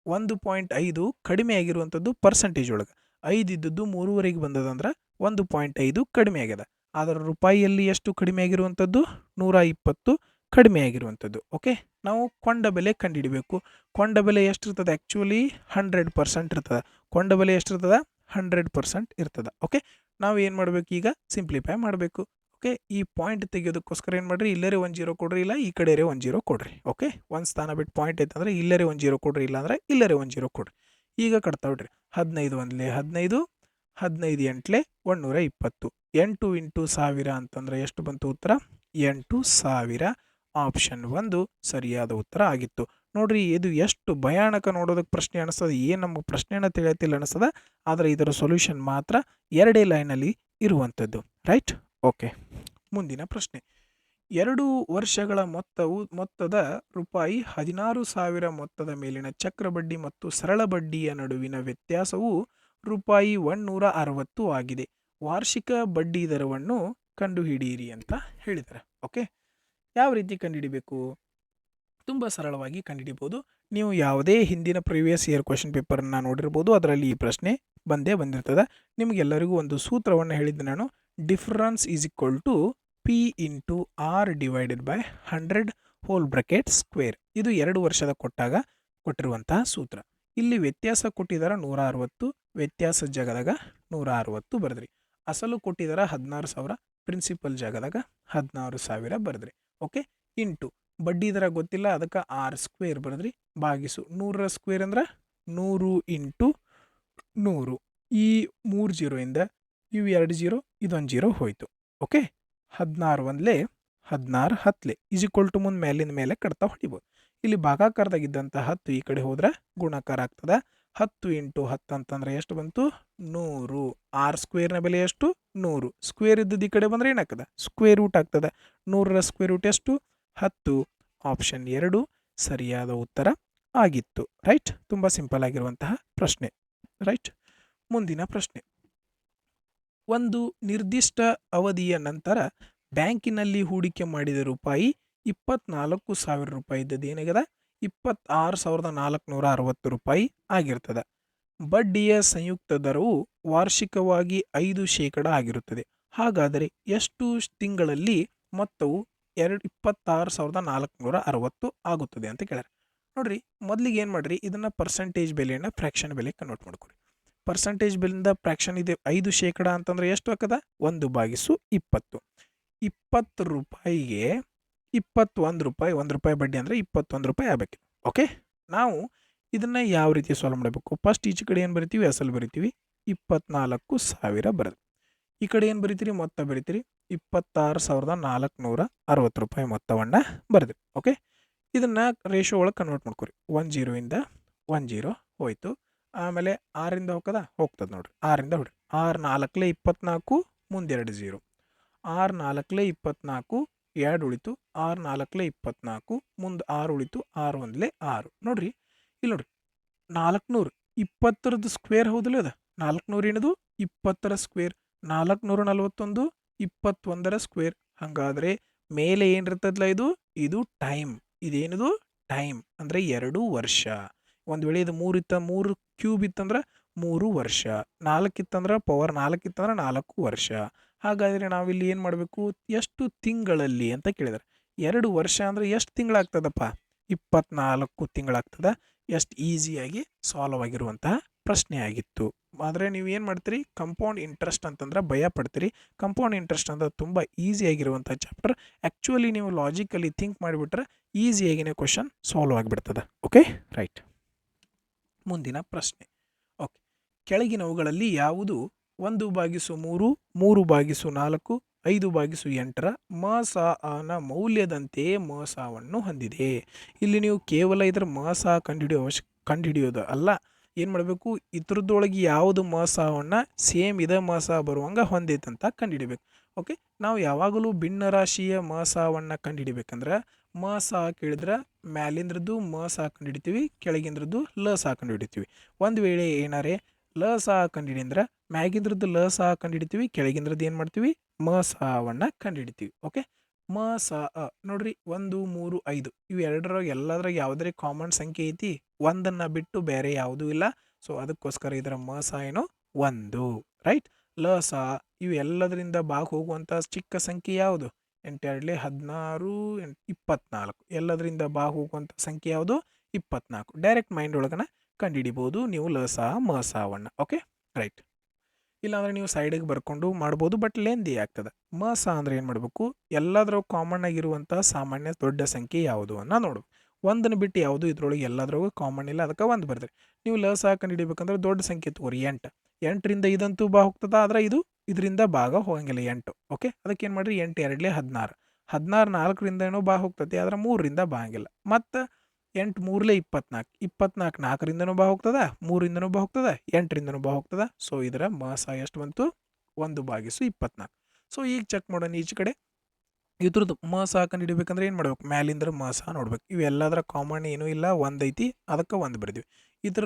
1.5 ಕಡಿಮೆ ಆಗಿರುವಂಥದ್ದು ಪರ್ಸೆಂಟೇಜ್ ಒಳಗೆ. 5 ಇದ್ದದ್ದು 3ವರೆಗೆ ಬಂದದಂದ್ರೆ 1.5 ಕಡಿಮೆ ಆಗಿದೆ. ಆದರೆ ರೂಪಾಯಿಯಲ್ಲಿ ಎಷ್ಟು ಕಡಿಮೆ ಆಗಿರುವಂಥದ್ದು? 120 ಕಡಿಮೆ ಆಗಿರುವಂಥದ್ದು. ಓಕೆ, ನಾವು ಕೊಂಡ ಬೆಲೆ ಕಂಡುಹಿಡಬೇಕು. ಕೊಂಡ ಬೆಲೆ ಎಷ್ಟಿರ್ತದೆ? ಆ್ಯಕ್ಚುಲಿ 100% ಇರ್ತದೆ. ಕೊಂಡ ಬೆಲೆ ಎಷ್ಟಿರ್ತದೆ? 100% ಇರ್ತದೆ. ಓಕೆ, ನಾವು ಏನು ಮಾಡಬೇಕು? ಈಗ ಸಿಂಪ್ಲಿಫೈ ಮಾಡಬೇಕು. ಓಕೆ, ಈ ಪಾಯಿಂಟ್ ತೆಗೆಯೋದಕ್ಕೋಸ್ಕರ ಏನು ಮಾಡಿರಿ? ಇಲ್ಲರೇ 1 0 ಕೊಡ್ರಿ, ಇಲ್ಲ ಈ ಕಡೆ 1 0 ಕೊಡ್ರಿ. ಓಕೆ, ಒಂದು ಸ್ಥಾನ ಬಿಟ್ಟು ಪಾಯಿಂಟ್ ಐತಂದ್ರೆ ಇಲ್ಲರೇ 1 0 ಕೊಡ್ರಿ, ಇಲ್ಲ ಅಂದರೆ ಇಲ್ಲರೇ 1 0 ಕೊಡ್ರಿ. ಈಗ ಕಟ್ತಾ ಬಿಡ್ರಿ. 15 ಒಂದ್ಲೆ 15, 15 ಎಂಟ್ಲೆ 120. 8 ಇಂಟು 1000 ಅಂತಂದ್ರೆ ಎಷ್ಟು ಬಂತು ಉತ್ತರ? 8000. ಆಪ್ಷನ್ 1 ಸರಿಯಾದ ಉತ್ತರ ಆಗಿತ್ತು. ನೋಡ್ರಿ ಇದು ಎಷ್ಟು ಭಯಾನಕ ನೋಡೋದಕ್ಕೆ ಪ್ರಶ್ನೆ ಅನಿಸ್ತದೆ. ಏನು ನಮಗೆ ಪ್ರಶ್ನೆನ ತಿಳಿಯತ್ತಿಲ್ಲ ಅನಿಸ್ತದ, ಆದರೆ ಇದರ ಸೊಲ್ಯೂಷನ್ ಮಾತ್ರ 2 ಲೈನಲ್ಲಿ ಇರುವಂಥದ್ದು. ರೈಟ್? ಓಕೆ, ಮುಂದಿನ ಪ್ರಶ್ನೆ, 2 ವರ್ಷಗಳ ಮೊತ್ತದ ರೂಪಾಯಿ 16,000 ಮೊತ್ತದ ಮೇಲಿನ ಚಕ್ರ ಬಡ್ಡಿ ಮತ್ತು ಸರಳ ಬಡ್ಡಿಯ ನಡುವಿನ ವ್ಯತ್ಯಾಸವು ರೂಪಾಯಿ 160 ಆಗಿದೆ. ವಾರ್ಷಿಕ ಬಡ್ಡಿ ದರವನ್ನು ಕಂಡುಹಿಡಿಯಿರಿ ಅಂತ ಹೇಳಿದ್ದಾರೆ. ಓಕೆ, ಯಾವ ರೀತಿ ಕಂಡುಹಿಡಿಬೇಕು? ತುಂಬ ಸರಳವಾಗಿ ಕಂಡುಹಿಡಿಬೋದು. ನೀವು ಯಾವುದೇ ಹಿಂದಿನ ಪ್ರೀವಿಯಸ್ ಇಯರ್ ಕ್ವೆಶ್ಚನ್ ಪೇಪರನ್ನು ನೋಡಿರ್ಬೋದು, ಅದರಲ್ಲಿ ಈ ಪ್ರಶ್ನೆ ಬಂದಿರ್ತದೆ. ನಿಮಗೆಲ್ಲರಿಗೂ ಒಂದು ಸೂತ್ರವನ್ನು ಹೇಳಿದ್ದೆ ನಾನು. Difference is equal to P into R divided by 100 whole bracket square. ಇದು 2 ವರ್ಷದ ಕೊಟ್ಟಾಗ ಕೊಟ್ಟಿರುವಂತಹ ಸೂತ್ರ. ಇಲ್ಲಿ ವ್ಯತ್ಯಾಸ ಕೊಟ್ಟಿದ್ದಾರೆ 160, ವ್ಯತ್ಯಾಸ ಜಾಗದಾಗ 160 ಬರೆದ್ರಿ. ಅಸಲು ಕೊಟ್ಟಿದ್ದಾರೆ 16,000, ಪ್ರಿನ್ಸಿಪಲ್ ಜಾಗದಾಗ 16,000 ಬರೆದ್ರಿ. ಓಕೆ, ಇಂಟು ಬಡ್ಡಿ ದರ ಗೊತ್ತಿಲ್ಲ, ಅದಕ್ಕೆ R² ಬರೆದ್ರಿ. ಭಾಗಿಸು 100ರ ಸ್ಕ್ವೇರ್ ಅಂದ್ರೆ 100 ಇಂಟು 100. ಈ 3 0ಇಂದ ಇವು 2 0, ಇದೊಂದು 0 ಹೋಯಿತು. ಓಕೆ, 16 ಒಂದ್ಲೆ 16 ಹತ್ಲೆ ಈಸ್ ಈಕ್ವಲ್ ಟು ಮುಂದೆ ಮೇಲಿಂದ ಮೇಲೆ ಕಡ್ತಾ ಹೊಡಿಬೋದು. ಇಲ್ಲಿ ಭಾಗಾಕಾರದಾಗಿದ್ದಂಥ 10 ಈ ಕಡೆ ಹೋದ್ರೆ ಗುಣಾಕಾರ ಆಗ್ತದೆ. 10 ಇಂಟು 10 ಅಂತಂದ್ರೆ ಎಷ್ಟು ಬಂತು? 100. R² ಬೆಲೆ ಎಷ್ಟು? 100. ಸ್ಕ್ವೇರ್ ಇದ್ದದ್ದು ಈ ಕಡೆ ಬಂದರೆ ಏನಾಗ್ತದೆ? ಸ್ಕ್ವೇರ್ ರೂಟ್ ಆಗ್ತದೆ. 100ರ ಸ್ಕ್ವೇರ್ ರೂಟ್ ಎಷ್ಟು? 10. ಆಪ್ಷನ್ 2 ಸರಿಯಾದ ಉತ್ತರ ಆಗಿತ್ತು. ರೈಟ್? ತುಂಬ ಸಿಂಪಲ್ ಆಗಿರುವಂತಹ ಪ್ರಶ್ನೆ. ರೈಟ್? ಮುಂದಿನ ಪ್ರಶ್ನೆ, ಒಂದು ನಿರ್ದಿಷ್ಟ ಅವಧಿಯ ನಂತರ ಬ್ಯಾಂಕಿನಲ್ಲಿ ಹೂಡಿಕೆ ಮಾಡಿದ ರೂಪಾಯಿ 24,000 ರೂಪಾಯಿ ಇದ್ದದ್ದು ಏನಾಗಿದೆ? 26,460 ರೂಪಾಯಿ ಆಗಿರ್ತದೆ. ಬಡ್ಡಿಯ ಸಂಯುಕ್ತ ದರವು ವಾರ್ಷಿಕವಾಗಿ 5% ಆಗಿರುತ್ತದೆ. ಹಾಗಾದರೆ ಎಷ್ಟು ತಿಂಗಳಲ್ಲಿ ಮೊತ್ತವು 26,460 ಆಗುತ್ತದೆ ಅಂತ ಕೇಳ್ಯಾರ. ನೋಡ್ರಿ, ಮೊದಲಿಗೆ ಏನು ಮಾಡಿರಿ, ಇದನ್ನು ಪರ್ಸೆಂಟೇಜ್ ಬೆಲೆಯನ್ನು ಫ್ರ್ಯಾಕ್ಷನ್ ಬೆಲೆ ಕನ್ವರ್ಟ್ ಮಾಡ್ಕೊರಿ. ಪರ್ಸೆಂಟೇಜ್ ಬೆಲೆಯಿಂದ ಫ್ರ್ಯಾಕ್ಷನ್ ಇದೆ 5% ಅಂತಂದ್ರೆ ಎಷ್ಟು ಆಗ್ತದೆ? 1/20. 20 ರೂಪಾಯಿಗೆ 21 ರೂಪಾಯಿ, 1 ರೂಪಾಯಿ ಬಡ್ಡಿ ಅಂದರೆ 21 ರೂಪಾಯಿ ಆಗಬೇಕು. ಓಕೆ, ನಾವು ಇದನ್ನು ಯಾವ ರೀತಿ ಸಾಲ್ವ್ ಮಾಡಬೇಕು? ಫಸ್ಟ್ ಈಚೆ ಕಡೆ ಏನು ಬರಿತೀವಿ? ಅಸಲು ಬರಿತೀವಿ. 24,000 ಬರೋದು. ಈ ಕಡೆ ಏನು ಬರಿತೀರಿ? ಮೊತ್ತ ಬರಿತೀರಿ. 26,460 ರೂಪಾಯಿ ಮೊತ್ತವನ್ನು ಬರೆದ್ರಿ. ಓಕೆ, ಇದನ್ನು ರೇಷೋ ಒಳಗೆ ಕನ್ವರ್ಟ್ ಮಾಡ್ಕೊರಿ. 10 ಇಂದ 10 ಹೋಯಿತು. ಆಮೇಲೆ 6ರಿಂದ ಹೋಗ್ತದೆ ನೋಡ್ರಿ. 6ರಿಂದ ಹೊಡ್ರಿ. 6 4 24, ಮುಂದೆ 2 0. 6 4 24, 2 ಉಳಿತು. 6 4 24, ಮುಂದೆ 6 ಉಳಿತು. 6 1 6. ನೋಡ್ರಿ, ಇಲ್ಲಿ ನೋಡ್ರಿ, 400 20ರದ್ದು ಸ್ಕ್ವೇರ್ ಹೌದಿಲ್ಲ ಅದು? 400 ಏನದು? 20ರ ಸ್ಕ್ವೇರ್. 441 21ರ ಸ್ಕ್ವೇರ್. ಹಾಗಾದರೆ ಮೇಲೆ ಏನಿರ್ತದಲ್ಲ ಇದು ಟೈಮ್. ಇದೇನಿದು? ಟೈಮ್ ಅಂದರೆ 2 ವರ್ಷ. ಒಂದು ವೇಳೆ ಇದು 3 ಇತ್ತ, 3 ಕ್ಯೂಬ್ ಇತ್ತಂದ್ರೆ 3 ವರ್ಷ. 4 ಇತ್ತಂದ್ರೆ ಪವರ್ 4 ಇತ್ತಂದ್ರೆ 4 ವರ್ಷ. ಹಾಗಾದರೆ ನಾವಿಲ್ಲಿ ಏನು ಮಾಡಬೇಕು? ಎಷ್ಟು ತಿಂಗಳಲ್ಲಿ ಅಂತ ಕೇಳಿದ್ದಾರೆ. 2 ವರ್ಷ ಅಂದರೆ ಎಷ್ಟು ತಿಂಗಳಾಗ್ತದಪ್ಪ? 24 ತಿಂಗಳಾಗ್ತದೆ. ಎಷ್ಟು ಈಸಿಯಾಗಿ ಸಾಲ್ವ್ ಆಗಿರುವಂತಹ ಪ್ರಶ್ನೆ ಆಗಿತ್ತು. ಆದರೆ ನೀವು ಏನು ಮಾಡ್ತೀರಿ, ಕಂಪೌಂಡ್ ಇಂಟ್ರೆಸ್ಟ್ ಅಂತಂದ್ರೆ ಭಯ ಪಡ್ತೀರಿ. ಕಂಪೌಂಡ್ ಇಂಟ್ರೆಸ್ಟ್ ಅಂದ್ರೆ ತುಂಬ ಈಸಿಯಾಗಿರುವಂಥ ಚಾಪ್ಟರ್. ಆ್ಯಕ್ಚುಲಿ ನೀವು ಲಾಜಿಕಲಿ ಥಿಂಕ್ ಮಾಡಿಬಿಟ್ರೆ ಈಸಿಯಾಗಿನೇ ಕ್ವಶನ್ ಸಾಲ್ವ್ ಆಗಿಬಿಡ್ತದೆ. Okay, right. ಮುಂದಿನ ಪ್ರಶ್ನೆ. ಓಕೆ, ಕೆಳಗಿನವುಗಳಲ್ಲಿ ಯಾವುದು 1/3, 3/4, 5/8ರ ನ ಮೌಲ್ಯದಂತೆಯೇ ವನ್ನು ಹೊಂದಿದೆ? ಇಲ್ಲಿ ನೀವು ಕೇವಲ ಇದರ ಕಂಡುಹಿಡಿಯೋದು ಅಲ್ಲ, ಏನು ಮಾಡಬೇಕು, ಇದ್ರದ್ದೊಳಗೆ ಯಾವುದು ವನ್ನು ಸೇಮ್ ಇದೇ ಬರುವಂಗೆ ಹೊಂದೈತಂತ ಕಂಡುಹಿಡಿಬೇಕು. ಓಕೆ, ನಾವು ಯಾವಾಗಲೂ ಭಿನ್ನ ರಾಶಿಯ ವನ್ನು ಕಂಡುಹಿಡಿಬೇಕಂದ್ರೆ ಕೇಳಿದ್ರೆ ಮ್ಯಾಲಿಂದ್ರದ್ದು ಕಂಡುಹಿಡಿತೀವಿ, ಕೆಳಗಿಂದ್ರದ್ದು ಕಂಡುಹಿಡಿತೀವಿ. ಒಂದು ವೇಳೆ ಏನಾರೇ ಕಂಡುಹಿಡಿ ಅಂದ್ರೆ ಮ್ಯಾಗಿಂದ್ರದ್ದು ಕಂಡುಹಿಡಿತೀವಿ, ಕೆಳಗಿಂದ್ರದ್ದು ಏನು ಮಾಡ್ತೀವಿ, ವನ್ನು ಕಂಡುಹಿಡಿತೀವಿ. ಓಕೆ, ನೋಡ್ರಿ 1, 3, 5 ಇವು ಎರಡರಾಗ ಎಲ್ಲದ್ರಾಗ ಯಾವುದೇ ಕಾಮನ್ ಸಂಖ್ಯೆ ಐತಿ, ಒಂದನ್ನು ಬಿಟ್ಟು ಬೇರೆ ಯಾವುದೂ ಇಲ್ಲ. ಸೊ ಅದಕ್ಕೋಸ್ಕರ ಇದರ ಏನು 1, ರೈಟ್. ಇವು ಎಲ್ಲದರಿಂದ ಹೋಗುವಂಥ ಚಿಕ್ಕ ಸಂಖ್ಯೆ ಯಾವುದು? 8 2 16 24. ಎಲ್ಲದರಿಂದ ಹೋಗುವಂಥ ಸಂಖ್ಯೆ ಯಾವುದು? 24. ಡೈರೆಕ್ಟ್ ಮೈಂಡ್ ಒಳಗನ ಕಂಡುಹಿಡಿಬೋದು ನೀವು ವನ್ನು. Okay, right. ಇಲ್ಲಾಂದ್ರೆ ನೀವು ಸೈಡಿಗೆ ಬರ್ಕೊಂಡು ಮಾಡ್ಬೋದು, ಬಟ್ ಲೆಂದಿ ಆಗ್ತದೆ. ಅಂದ್ರೆ ಏನು ಮಾಡಬೇಕು, ಎಲ್ಲದ್ರಾಗ ಕಾಮನ್ ಆಗಿರುವಂಥ ಸಾಮಾನ್ಯ ದೊಡ್ಡ ಸಂಖ್ಯೆ ಯಾವುದು ಅನ್ನೋ ನೋಡು. ಒಂದನ್ನು ಬಿಟ್ಟು ಯಾವುದು ಇದ್ರೊಳಗೆ ಎಲ್ಲದ್ರಾಗೂ ಕಾಮನ್ ಇಲ್ಲ, ಅದಕ್ಕೆ ಒಂದು ಬರ್ತೀರಿ. ನೀವು ಕಂಡುಹಿಡಿಬೇಕಂದ್ರೆ ದೊಡ್ಡ ಸಂಖ್ಯೆ ತಗೋರಿ 8. 8ರಿಂದ ಇದಂತೂ ಹೋಗ್ತದ, ಆದರೆ ಇದರಿಂದ ಹೋಗಂಗಿಲ್ಲ 8. ಓಕೆ, ಅದಕ್ಕೆ ಏನು ಮಾಡಿರಿ, 8 2 16. 16 4ರಿಂದ ಏನೋ ಹೋಗ್ತದೆ, ಆದರೆ 3ರಿಂದ ಹೋಗಂಗಿಲ್ಲ. ಮತ್ತು 8 3 24. 24 4ರಿಂದನೂ ಹೋಗ್ತದೆ, 3ರಿಂದನೂ ಹೋಗ್ತದೆ, 8ರಿಂದನೂ ಹೋಗ್ತದೆ. ಸೊ ಇದರ ಎಷ್ಟು ಬಂತು? 1/24. ಸೊ ಈಗ ಚೆಕ್ ಮಾಡೋಣ ಈಚೆ ಕಡೆ. ಇದ್ರದ್ದು ಕಂಡುಹಿಡಿಬೇಕಂದ್ರೆ ಏನು ಮಾಡ್ಬೇಕು, ಮ್ಯಾಲಿಂದ್ರ ನೋಡ್ಬೇಕು. ಇವೆಲ್ಲದರ ಕಾಮನ್ ಏನೂ ಇಲ್ಲ, ಒಂದು ಐತಿ, ಅದಕ್ಕೆ ಒಂದು ಬರ್ತೀವಿ. ಇದ್ರ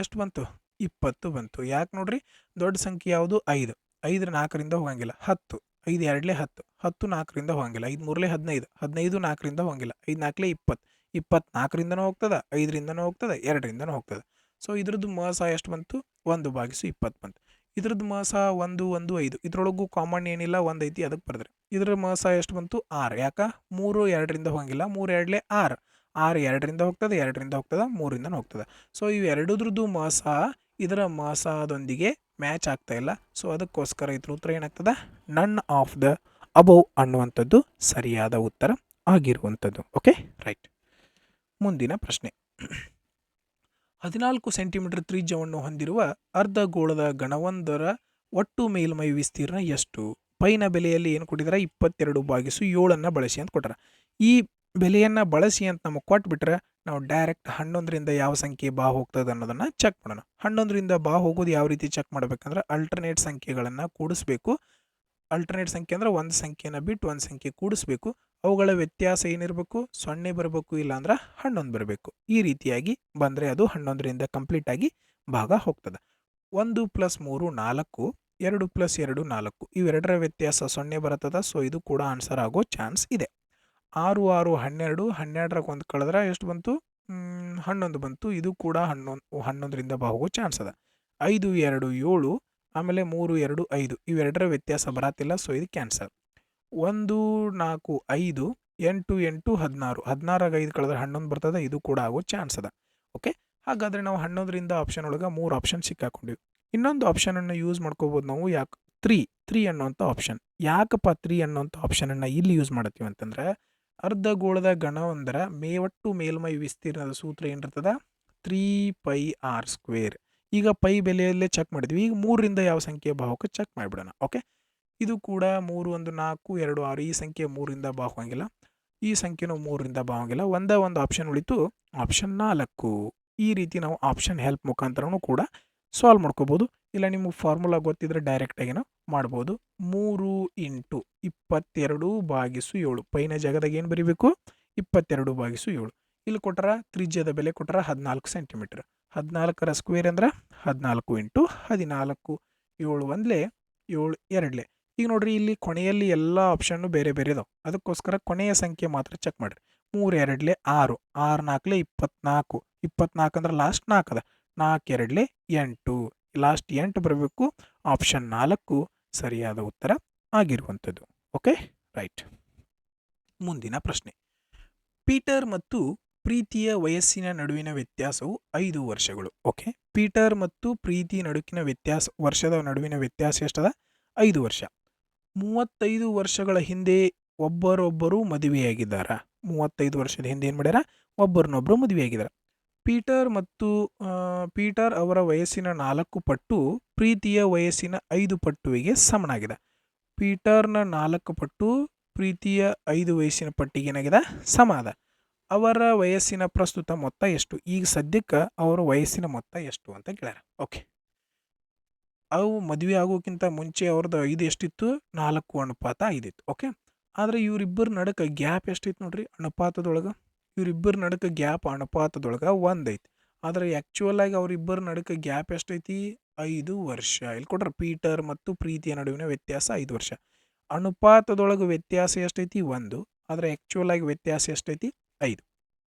ಎಷ್ಟು ಬಂತು? 20 ಬಂತು. ಯಾಕೆ ನೋಡ್ರಿ, ದೊಡ್ಡ ಸಂಖ್ಯೆ ಯಾವುದು? 5. 5 4ರಿಂದ ಹೋಗಂಗಿಲ್ಲ. 10. 5 2 10. 10 4ರಿಂದ ಹೋಗಂಗಿಲ್ಲ. 5 3 15. 15 4ರಿಂದ ಹೋಗಂಗಿಲ್ಲ. 5 4 20. 24ರಿಂದನೂ ಹೋಗ್ತದೆ, 5ರಿಂದನೂ ಹೋಗ್ತದೆ, 2ರಿಂದನೂ ಹೋಗ್ತದೆ. ಸೊ ಇದ್ರದ್ದು ಎಷ್ಟು ಬಂತು? 1/20 ಬಂತು. ಇದ್ರದ್ದು 1 1 5. ಇದ್ರೊಳಗೂ ಕಾಮನ್ ಏನಿಲ್ಲ, ಒಂದು ಐತಿ, ಅದಕ್ಕೆ ಬರ್ದ್ರಿ. ಇದ್ರ ಎಷ್ಟು ಬಂತು? 6. ಯಾಕೆ? 3 2ರಿಂದ ಹೋಗಂಗಿಲ್ಲ. 3 2 6. 6 2ರಿಂದ ಹೋಗ್ತದೆ, 2ರಿಂದ ಹೋಗ್ತದೆ, 3ರಿಂದನೂ ಹೋಗ್ತದೆ. ಸೊ ಇವು ಎರಡದ್ರದ್ದು ಇದರ ದೊಂದಿಗೆ ಮ್ಯಾಚ್ ಆಗ್ತಾ ಇಲ್ಲ. ಸೊ ಅದಕ್ಕೋಸ್ಕರ ಇದ್ರ ಉತ್ತರ ಏನಾಗ್ತದೆ? ನನ್ ಆಫ್ ದ ಅಬೌವ್ ಅನ್ನುವಂಥದ್ದು ಸರಿಯಾದ ಉತ್ತರ ಆಗಿರುವಂಥದ್ದು. Okay, right. ಮುಂದಿನ ಪ್ರಶ್ನೆ. 14 ಸೆಂಟಿಮೀಟರ್ ತ್ರಿಜ್ಯವನ್ನು ಹೊಂದಿರುವ ಅರ್ಧಗೋಳದ ಘನವೊಂದರ ಒಟ್ಟು ಮೇಲ್ಮೈ ವಿಸ್ತೀರ್ಣ ಎಷ್ಟು? ಪೈನ ಬೆಲೆಯಲ್ಲಿ ಏನು ಕೊಟ್ಟಿದ್ದಾರೆ? 22/7 ಬಳಸಿ ಅಂತ ಕೊಟ್ಟಾರ. ಈ ಬೆಲೆಯನ್ನು ಬಳಸಿ ಅಂತ ನಮಗೆ ಕೊಟ್ಬಿಟ್ರೆ ನಾವು ಡೈರೆಕ್ಟ್ 11ರಿಂದ ಯಾವ ಸಂಖ್ಯೆ ಹೋಗ್ತದೆ ಅನ್ನೋದನ್ನು ಚೆಕ್ ಮಾಡೋಣ. 11ರಿಂದ ಹೋಗೋದು ಯಾವ ರೀತಿ ಚೆಕ್ ಮಾಡಬೇಕಂದ್ರೆ ಅಲ್ಟರ್ನೇಟ್ ಸಂಖ್ಯೆಗಳನ್ನು ಕೂಡಿಸ್ಬೇಕು. ಅಲ್ಟರ್ನೇಟ್ ಸಂಖ್ಯೆ ಅಂದರೆ ಒಂದು ಸಂಖ್ಯೆನ ಬಿಟ್ಟು ಒಂದು ಸಂಖ್ಯೆ ಕೂಡಿಸ್ಬೇಕು. ಅವುಗಳ ವ್ಯತ್ಯಾಸ ಏನಿರಬೇಕು? 0 ಬರಬೇಕು, ಇಲ್ಲಾಂದ್ರೆ 11 ಬರಬೇಕು. ಈ ರೀತಿಯಾಗಿ ಬಂದರೆ ಅದು 11ರಿಂದ ಕಂಪ್ಲೀಟ್ ಆಗಿ ಹೋಗ್ತದೆ. 1 + 3 4, 2 + 2 4. ಇವೆರಡರ ವ್ಯತ್ಯಾಸ 0 ಬರ್ತದೆ. ಸೊ ಇದು ಕೂಡ ಆನ್ಸರ್ ಆಗೋ ಚಾನ್ಸ್ ಇದೆ. 6 6 12. 12ರಾಗ ಒಂದು ಕಳೆದ್ರೆ ಎಷ್ಟು ಬಂತು? 11 ಬಂತು. ಇದು ಕೂಡ 11ರಿಂದ ಹೋಗೋ ಚಾನ್ಸ್ ಅದ. 5 2 7. ಆಮೇಲೆ 3 2 5. ಇವೆರಡರ ವ್ಯತ್ಯಾಸ ಬರತ್ತಿಲ್ಲ. ಸೊ ಇದು ಕ್ಯಾನ್ಸಲ್. 1 4 5. 8 8 16. 16ರಾಗ 5 ಕಳೆದ್ರೆ 11 ಬರ್ತದೆ. ಇದು ಕೂಡ ಆಗೋ ಚಾನ್ಸ್ ಅದ. ಓಕೆ, ಹಾಗಾದರೆ ನಾವು 11ರಿಂದ ಆಪ್ಷನ್ ಒಳಗೆ 3 ಆಪ್ಷನ್ ಸಿಕ್ಕಾಕೊಂಡಿವಿ. ಇನ್ನೊಂದು ಆಪ್ಷನನ್ನು ಯೂಸ್ ಮಾಡ್ಕೋಬೋದು ನಾವು. ಯಾಕೆ? 3 ಅನ್ನೋಂಥ ಆಪ್ಷನ್. ಯಾಕಪ್ಪ 3 ಅನ್ನೋಂಥ ಆಪ್ಷನನ್ನು ಇಲ್ಲಿ ಯೂಸ್ ಮಾಡ್ತೀವಿ ಅಂತಂದ್ರೆ, ಅರ್ಧಗೋಳದ ಘನವೊಂದರ ಒಟ್ಟು ಮೇಲ್ಮೈ ವಿಸ್ತೀರ್ಣದ ಸೂತ್ರ ಏನಿರ್ತದ? 3πr². ಈಗ ಪೈ ಬೆಲೆಯಲ್ಲೇ ಚೆಕ್ ಮಾಡಿದ್ವಿ. ಈಗ 3ರಿಂದ ಯಾವ ಸಂಖ್ಯೆ ಭಾವಕ್ಕೆ ಚೆಕ್ ಮಾಡಿಬಿಡೋಣ. ಓಕೆ, ಇದು ಕೂಡ 3 1 4 2 6. ಈ ಸಂಖ್ಯೆ 3ರಿಂದ ಹೋಗಂಗಿಲ್ಲ, ಈ ಸಂಖ್ಯೆನೂ 3ರಿಂದ ಹೋಗಂಗಿಲ್ಲ. ಒಂದು ಆಪ್ಷನ್ ಉಳಿತು, ಆಪ್ಷನ್ 4. ಈ ರೀತಿ ನಾವು ಆಪ್ಷನ್ ಹೆಲ್ಪ್ ಮುಖಾಂತರನೂ ಕೂಡ ಸಾಲ್ವ್ ಮಾಡ್ಕೋಬೋದು. ಇಲ್ಲ ನಿಮಗೆ ಫಾರ್ಮುಲಾ ಗೊತ್ತಿದ್ರೆ ಡೈರೆಕ್ಟಾಗಿನೂ ಮಾಡ್ಬೋದು. 3 × 22/7. ಪೈನ ಜಾಗದಾಗ ಏನು ಬರೀಬೇಕು? 22/7. ಇಲ್ಲಿ ಕೊಟ್ಟರ ತ್ರಿಜ್ಯದ ಬೆಲೆ ಕೊಟ್ಟರ 14 ಸೆಂಟಿಮೀಟರ್. 14ರ ಸ್ಕ್ವೇರ್ ಅಂದ್ರೆ 14 × 14. 7 1 7 2. ಈಗ ನೋಡ್ರಿ, ಇಲ್ಲಿ ಕೊನೆಯಲ್ಲಿ ಎಲ್ಲ ಆಪ್ಷನ್ನು ಬೇರೆ ಬೇರೆ ಇದಾವೆ. ಅದಕ್ಕೋಸ್ಕರ ಕೊನೆಯ ಸಂಖ್ಯೆ ಮಾತ್ರ ಚೆಕ್ ಮಾಡಿರಿ. 3 2 6. 6 4 24. 24 ಅಂದ್ರೆ ಲಾಸ್ಟ್ 4 ಅದ. 4 2 8. ಲಾಸ್ಟ್ 8 ಬರಬೇಕು. ಆಪ್ಷನ್ 4 ಸರಿಯಾದ ಉತ್ತರ ಆಗಿರುವಂಥದ್ದು. Okay, right. ಮುಂದಿನ ಪ್ರಶ್ನೆ, ಪೀಟರ್ ಮತ್ತು ಪ್ರೀತಿಯ ವಯಸ್ಸಿನ ನಡುವಿನ ವ್ಯತ್ಯಾಸವು 5 ವರ್ಷಗಳು. ಓಕೆ, ಪೀಟರ್ ಮತ್ತು ಪ್ರೀತಿ ವರ್ಷದ ನಡುವಿನ ವ್ಯತ್ಯಾಸ ಎಷ್ಟದ? 5 ವರ್ಷ. 35 ವರ್ಷಗಳ ಹಿಂದೆ ಒಬ್ಬರೊಬ್ಬರು ಮದುವೆಯಾಗಿದ್ದಾರ. 35 ವರ್ಷದ ಹಿಂದೆ ಏನು ಮಾಡ್ಯಾರ? ಒಬ್ಬರನ್ನೊಬ್ಬರು ಮದುವೆಯಾಗಿದ್ದಾರೆ. ಪೀಟರ್ ಅವರ ವಯಸ್ಸಿನ 4 ಪಟ್ಟು ಪ್ರೀತಿಯ ವಯಸ್ಸಿನ 5 ಪಟ್ಟುವಿಗೆ ಸಮನಾಗಿದೆ. ಪೀಟರ್ನ 4 ಪಟ್ಟು ಪ್ರೀತಿಯ 5 ವಯಸ್ಸಿನ ಪಟ್ಟಿಗೆ ಏನಾಗಿದೆ? ಸಮ ಅದ. ಅವರ ವಯಸ್ಸಿನ ಪ್ರಸ್ತುತ ಮೊತ್ತ ಎಷ್ಟು? ಈಗ ಸದ್ಯಕ್ಕೆ ಅವರ ವಯಸ್ಸಿನ ಮೊತ್ತ ಎಷ್ಟು ಅಂತ ಕೇಳ್ಯಾರ. ಓಕೆ, ಅವು ಮದುವೆ ಆಗೋಕ್ಕಿಂತ ಮುಂಚೆ ಅವ್ರದ್ದು 5 ಎಷ್ಟಿತ್ತು? 4:5 ಇತ್ತು. ಓಕೆ, ಆದರೆ ಇವರಿಬ್ಬರ ನಡುಕ ಗ್ಯಾಪ್ ಎಷ್ಟಿತ್ತು ನೋಡ್ರಿ ಅನುಪಾತದೊಳಗೆ? ಇವರಿಬ್ಬರ ನಡುಕ ಗ್ಯಾಪ್ ಅನುಪಾತದೊಳಗೆ 1 ಐತಿ. ಆದರೆ ಆ್ಯಕ್ಚುಯಲ್ ಆಗಿ ಅವರಿಬ್ಬರ ನಡುಕ ಗ್ಯಾಪ್ ಎಷ್ಟೈತಿ? 5 ವರ್ಷ. ಇಲ್ಲಿ ಕೊಟ್ರೆ ಪೀಟರ್ ಮತ್ತು ಪ್ರೀತಿಯ ನಡುವಿನ ವ್ಯತ್ಯಾಸ 5 ವರ್ಷ. ಅನುಪಾತದೊಳಗೆ ವ್ಯತ್ಯಾಸ ಎಷ್ಟೈತಿ? 1. ಆದರೆ ಆ್ಯಕ್ಚುಯಲ್ ಆಗಿ ವ್ಯತ್ಯಾಸ ಎಷ್ಟೈತಿ? 5.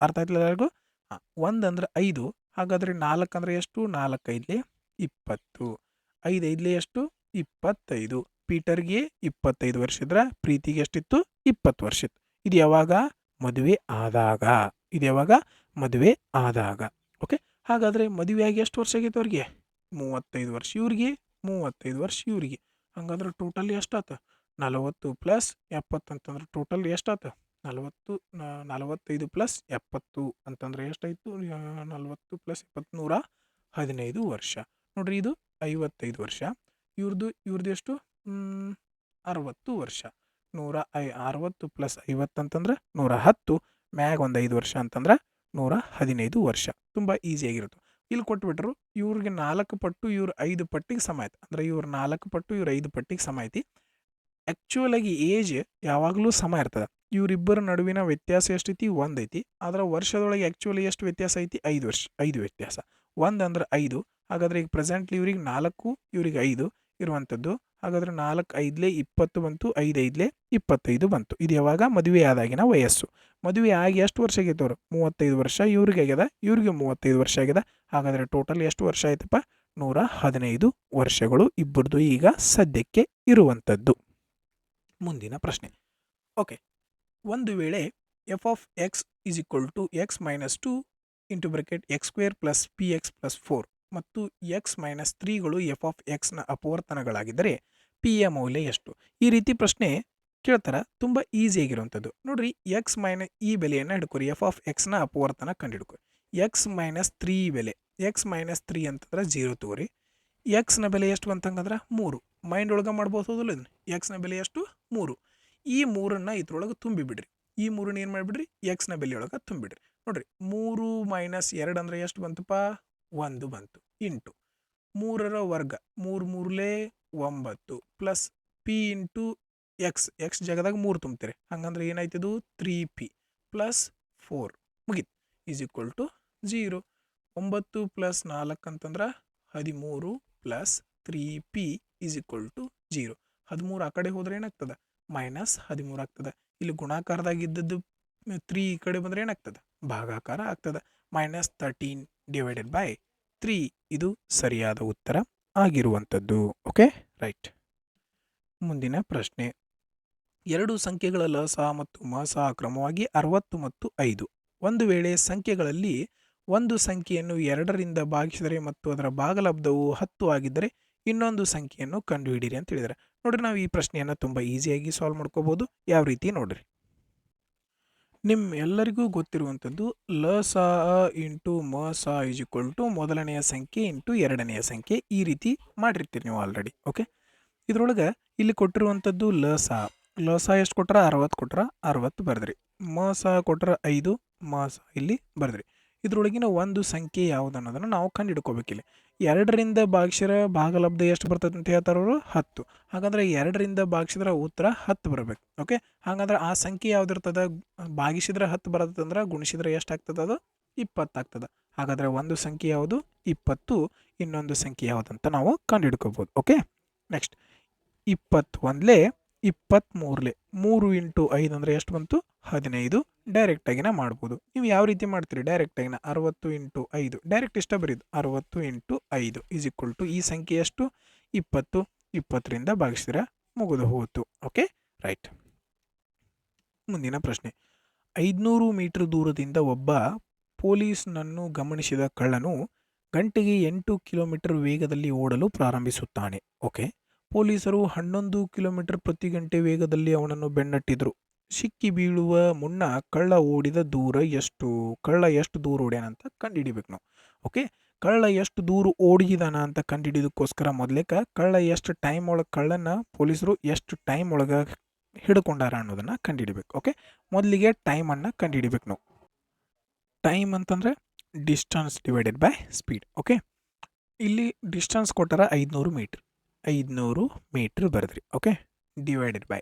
ಅರ್ಥ ಆಯ್ತಲ್ಲ ಎಲ್ಲರಿಗೂ? ಹಾಂ, 1 ಅಂದ್ರೆ 5. ಹಾಗಾದರೆ 4 ಅಂದರೆ ಎಷ್ಟು? 4 5 20. 5 5 ಎಷ್ಟು? 25. ಪೀಟರ್ಗೆ 25 ವರ್ಷ ಇದ್ರೆ ಪ್ರೀತಿಗೆ ಎಷ್ಟಿತ್ತು? 20 ವರ್ಷ ಇತ್ತು. ಇದು ಯಾವಾಗ? ಮದುವೆ ಆದಾಗ. ಇದು ಯಾವಾಗ? ಮದುವೆ ಆದಾಗ. ಓಕೆ, ಹಾಗಾದರೆ ಮದುವೆಯಾಗಿ ಎಷ್ಟು ವರ್ಷ ಆಗೈತೆ ಅವ್ರಿಗೆ? 35 ವರ್ಷ ಇವ್ರಿಗೆ, 35 ವರ್ಷ ಇವ್ರಿಗೆ. ಹಂಗಂದ್ರೆ ಟೋಟಲ್ ಎಷ್ಟಾತ? 40 + 70 ಅಂತಂದ್ರೆ ಟೋಟಲ್ ಎಷ್ಟಾತ? 45 + 70 ಅಂತಂದ್ರೆ ಎಷ್ಟಾಯಿತು? 40 + 70 115 ವರ್ಷ. ನೋಡ್ರಿ, ಇದು 55 ವರ್ಷ. ಇವ್ರದ್ದು ಎಷ್ಟು? 60 ವರ್ಷ. 60 + 50 ಅಂತಂದ್ರೆ 110. ಮ್ಯಾಗ ಒಂದು 5 ವರ್ಷ ಅಂತಂದ್ರೆ 115 ವರ್ಷ. ತುಂಬ ಈಸಿಯಾಗಿರುತ್ತೆ. ಇಲ್ಲಿ ಕೊಟ್ಬಿಟ್ರು ಇವ್ರಿಗೆ 4 ಪಟ್ಟು ಇವ್ರ 5 ಪಟ್ಟಿಗೆ ಸಮ ಆಯ್ತು. ಅಂದರೆ ಇವ್ರ 4 ಪಟ್ಟು ಇವ್ರ 5 ಪಟ್ಟಿಗೆ ಸಮ ಐತಿ. ಆ್ಯಕ್ಚುಯಲ್ ಆಗಿ ಏಜ್ ಯಾವಾಗಲೂ ಸಮ ಇರ್ತದೆ. ಇವರಿಬ್ಬರ ನಡುವಿನ ವ್ಯತ್ಯಾಸ ಎಷ್ಟೈತಿ? 1 ಐತಿ. ಅದರ ವರ್ಷದೊಳಗೆ ಆ್ಯಕ್ಚುಲಿ ಎಷ್ಟು ವ್ಯತ್ಯಾಸ ಐತಿ? 5 ವರ್ಷ. 5 ವ್ಯತ್ಯಾಸ. 1 ಅಂದ್ರೆ 5. ಹಾಗಾದರೆ ಈಗ ಪ್ರೆಸೆಂಟ್ಲಿ ಇವ್ರಿಗೆ 4, ಇವ್ರಿಗೆ 5 ಇರುವಂಥದ್ದು. ಹಾಗಾದರೆ 4 5 20 ಬಂತು, 5 5 25 ಬಂತು. ಇದು ಯಾವಾಗ? ಮದುವೆ ಆದಾಗಿನ ವಯಸ್ಸು. ಮದುವೆ ಆಗಿ ಎಷ್ಟು ವರ್ಷ ಆಗೈತೆ ಅವ್ರು? 35 ವರ್ಷ ಇವ್ರಿಗೆ ಆಗ್ಯದ, ಇವ್ರಿಗೆ 35 ವರ್ಷ ಆಗ್ಯದ. ಹಾಗಾದರೆ ಟೋಟಲ್ ಎಷ್ಟು ವರ್ಷ ಆಯ್ತಪ್ಪ? 115 ವರ್ಷಗಳು ಇಬ್ಬರದು ಈಗ ಸದ್ಯಕ್ಕೆ ಇರುವಂಥದ್ದು. ಮುಂದಿನ ಪ್ರಶ್ನೆ. ಓಕೆ, ಒಂದು ವೇಳೆ f of x is equal to x minus 2 into bracket x square plus px plus 4 ಮತ್ತು x minus 3ಗಳು f of xನ ಅಪವರ್ತನಗಳಾಗಿದ್ದರೆ p ಯ ಮೌಲ್ಯ ಎಷ್ಟು? ಈ ರೀತಿ ಪ್ರಶ್ನೆ ಕೇಳ್ತಾರೆ. ತುಂಬ ಈಸಿಯಾಗಿರುವಂಥದ್ದು. ನೋಡ್ರಿ, x ಮೈನಸ್ ಈ ಬೆಲೆಯನ್ನು ಹಿಡ್ಕೊರಿ. f of xನ ಅಪವರ್ತನ ಕಂಡುಹಿಡ್ಕೊರಿ. x minus 3 ಬೆಲೆ, x minus 3 ಅಂತಂದ್ರೆ 0 ತಗೋರಿ. ಎಕ್ಸ್ನ ಬೆಲೆ ಎಷ್ಟು ಅಂತಂಗಂದ್ರೆ 3. ಮೈಂಡ್ ಒಳಗೆ ಮಾಡ್ಬೋದಲ್ಲ ಇದನ್ನು. ಎಕ್ಸ್ನ ಬೆಲೆ ಎಷ್ಟು? 3. ಈ 3ನ್ನು ಇದ್ರೊಳಗೆ ತುಂಬಿಬಿಡ್ರಿ. ಈ 3ನ್ನ ಏನು ಮಾಡಿಬಿಡ್ರಿ? ಎಕ್ಸ್ನ ಬೆಲೆಯೊಳಗೆ ತುಂಬಿಬಿಡ್ರಿ. ನೋಡ್ರಿ, 3 - 2 ಅಂದರೆ ಎಷ್ಟು ಬಂತಪ್ಪ? 1 ಬಂತು. ಇಂಟು 3ರ ವರ್ಗ 3 3 9 plus P into X. X ಜಾಗದಾಗ 3 ತುಂಬ್ತೀರಿ. ಹಂಗಂದ್ರೆ ಏನಾಯ್ತದು? 3p ಪ್ಲಸ್ 4 ಮುಗೀತು. Is equal to 0. 9 + 4 ಅಂತಂದ್ರೆ 13 plus 3p is equal to 0. 13 ಆ ಕಡೆ ಹೋದ್ರೆ ಏನಾಗ್ತದೆ? -13 ಆಗ್ತದೆ. ಇಲ್ಲಿ ಗುಣಾಕಾರದಾಗ ಇದ್ದದ್ದು 3 ಈ ಕಡೆ ಬಂದರೆ ಏನಾಗ್ತದೆ? ಭಾಗಾಕಾರ ಆಗ್ತದೆ. -13/3 ಇದು ಸರಿಯಾದ ಉತ್ತರ ಆಗಿರುವಂಥದ್ದು. Okay, right. ಮುಂದಿನ ಪ್ರಶ್ನೆ. 2 ಸಂಖ್ಯೆಗಳ ಲಸ ಮತ್ತು ಮಸ ಕ್ರಮವಾಗಿ 60 ಮತ್ತು 5. ಒಂದು ವೇಳೆ ಸಂಖ್ಯೆಗಳಲ್ಲಿ ಒಂದು ಸಂಖ್ಯೆಯನ್ನು 2ರಿಂದ ಭಾಗಿಸಿದರೆ ಮತ್ತು ಅದರ ಭಾಗಲಬ್ಧವು 10 ಆಗಿದ್ದರೆ ಇನ್ನೊಂದು ಸಂಖ್ಯೆಯನ್ನು ಕಂಡುಹಿಡಿಯಿರಿ ಅಂತ ಹೇಳಿದರೆ. ನೋಡ್ರಿ, ನಾವು ಈ ಪ್ರಶ್ನೆಯನ್ನು ತುಂಬ ಈಸಿಯಾಗಿ ಸಾಲ್ವ್ ಮಾಡ್ಕೋಬೋದು. ಯಾವ ರೀತಿ ನೋಡ್ರಿ, ಎಲ್ಲರಿಗೂ ಗೊತ್ತಿರುವಂಥದ್ದು ಲಸ ಇಂಟು ಮಸ ಈಸ್ ಈಕ್ವಲ್ ಟು ಮೊದಲನೆಯ ಸಂಖ್ಯೆ ಇಂಟು ಎರಡನೆಯ ಸಂಖ್ಯೆ. ಈ ರೀತಿ ಮಾಡಿರ್ತೀರಿ ನೀವು ಆಲ್ರೆಡಿ. ಓಕೆ, ಇದರೊಳಗೆ ಇಲ್ಲಿ ಕೊಟ್ಟಿರುವಂಥದ್ದು ಲಸ ಎಷ್ಟು ಕೊಟ್ರ? 60 ಕೊಟ್ರ, 60 ಬರೆದ್ರಿ. ಮಸ ಕೊಟ್ರ 5, ಮಸ ಇಲ್ಲಿ ಬರೆದ್ರಿ. ಇದ್ರೊಳಗಿನ ಒಂದು ಸಂಖ್ಯೆ ಯಾವುದು ಅನ್ನೋದನ್ನು ನಾವು ಕಂಡುಹಿಡ್ಕೋಬೇಕಿಲ್ಲ. 2ರಿಂದ ಭಾಗಿಸಿದ್ರೆ ಭಾಗಲಬ್ಧ ಎಷ್ಟು ಬರ್ತದೆ ಅಂತ ಹೇಳ್ತಾರೆ ಅವರು? 10. ಹಾಗಾದ್ರೆ 2ರಿಂದ ಭಾಗಿಸಿದ್ರೆ ಉತ್ತರ 10 ಬರಬೇಕು. ಓಕೆ, ಹಾಗಾದ್ರೆ ಆ ಸಂಖ್ಯೆ ಯಾವ್ದಿರ್ತದೆ? ಭಾಗಿಸಿದ್ರೆ 10 ಬರ್ತದಂದ್ರೆ ಗುಣಿಸಿದ್ರೆ ಎಷ್ಟು ಆಗ್ತದೆ? ಅದು 20 ಆಗ್ತದೆ. ಹಾಗಾದ್ರೆ ಒಂದು ಸಂಖ್ಯೆ ಯಾವುದು? 20. ಇನ್ನೊಂದು ಸಂಖ್ಯೆ ಯಾವುದಂತ ನಾವು ಕಂಡುಹಿಡ್ಕೋಬೋದು. ಓಕೆ, ನೆಕ್ಸ್ಟ್ 21 23 3 ಇಂಟು 5 ಅಂದರೆ ಎಷ್ಟು ಬಂತು? 15. ಡೈರೆಕ್ಟಾಗಿನ ಮಾಡ್ಬೋದು. ನೀವು ಯಾವ ರೀತಿ ಮಾಡ್ತೀರಿ? ಡೈರೆಕ್ಟಾಗಿನ 60 ಇಂಟು 5 ಡೈರೆಕ್ಟ್ ಇಷ್ಟ ಬರೀದು. 60 ಇಂಟು 5 ಈಸ್ ಈಕ್ವಲ್ ಟು ಈ ಸಂಖ್ಯೆ ಎಷ್ಟು? 20. 20ರಿಂದ ಭಾಗಿಸಿದ್ರೆ ಮುಗಿದು ಹೋಯಿತು. Okay, right. ಮುಂದಿನ ಪ್ರಶ್ನೆ, 500 ಮೀಟರ್ ದೂರದಿಂದ ಒಬ್ಬ ಪೊಲೀಸ್ನನ್ನು ಗಮನಿಸಿದ ಕಳ್ಳನು ಗಂಟೆಗೆ 8 ಕಿಲೋಮೀಟರ್ ವೇಗದಲ್ಲಿ ಓಡಲು ಪ್ರಾರಂಭಿಸುತ್ತಾನೆ. ಓಕೆ, ಪೊಲೀಸರು 11 ಕಿಲೋಮೀಟರ್ ಪ್ರತಿ ಗಂಟೆ ವೇಗದಲ್ಲಿ ಅವನನ್ನು ಬೆನ್ನಟ್ಟಿದ್ರು. ಸಿಕ್ಕಿ ಬೀಳುವ ಮುನ್ನ ಕಳ್ಳ ಓಡಿದ ದೂರ ಎಷ್ಟು? ಕಳ್ಳ ಎಷ್ಟು ದೂರ ಓಡ್ಯಾನಂತ ಕಂಡುಹಿಡಿಬೇಕು ನಾವು. ಓಕೆ, ಕಳ್ಳ ಎಷ್ಟು ದೂರ ಓಡಿದಾನ ಅಂತ ಕಂಡುಹಿಡಿಯೋದಕ್ಕೋಸ್ಕರ ಮೊದಲೇಕ ಕಳ್ಳ ಎಷ್ಟು ಟೈಮ್ ಒಳಗೆ ಕಳ್ಳನ ಪೊಲೀಸರು ಎಷ್ಟು ಟೈಮ್ ಒಳಗೆ ಹಿಡ್ಕೊಂಡಾರ ಅನ್ನೋದನ್ನು ಕಂಡುಹಿಡಿಬೇಕು. ಓಕೆ, ಮೊದಲಿಗೆ ಟೈಮನ್ನು ಕಂಡುಹಿಡಿಬೇಕು ನಾವು. ಟೈಮ್ ಅಂತಂದರೆ distance divided by speed. Okay, ಇಲ್ಲಿ ಡಿಸ್ಟನ್ಸ್ ಕೊಟ್ಟಾರ 500 ಮೀಟ್ರ್. 500 ಮೀಟ್ರ್ ಬರೆದ್ರಿ. ಓಕೆ, ಡಿವೈಡೆಡ್ ಬೈ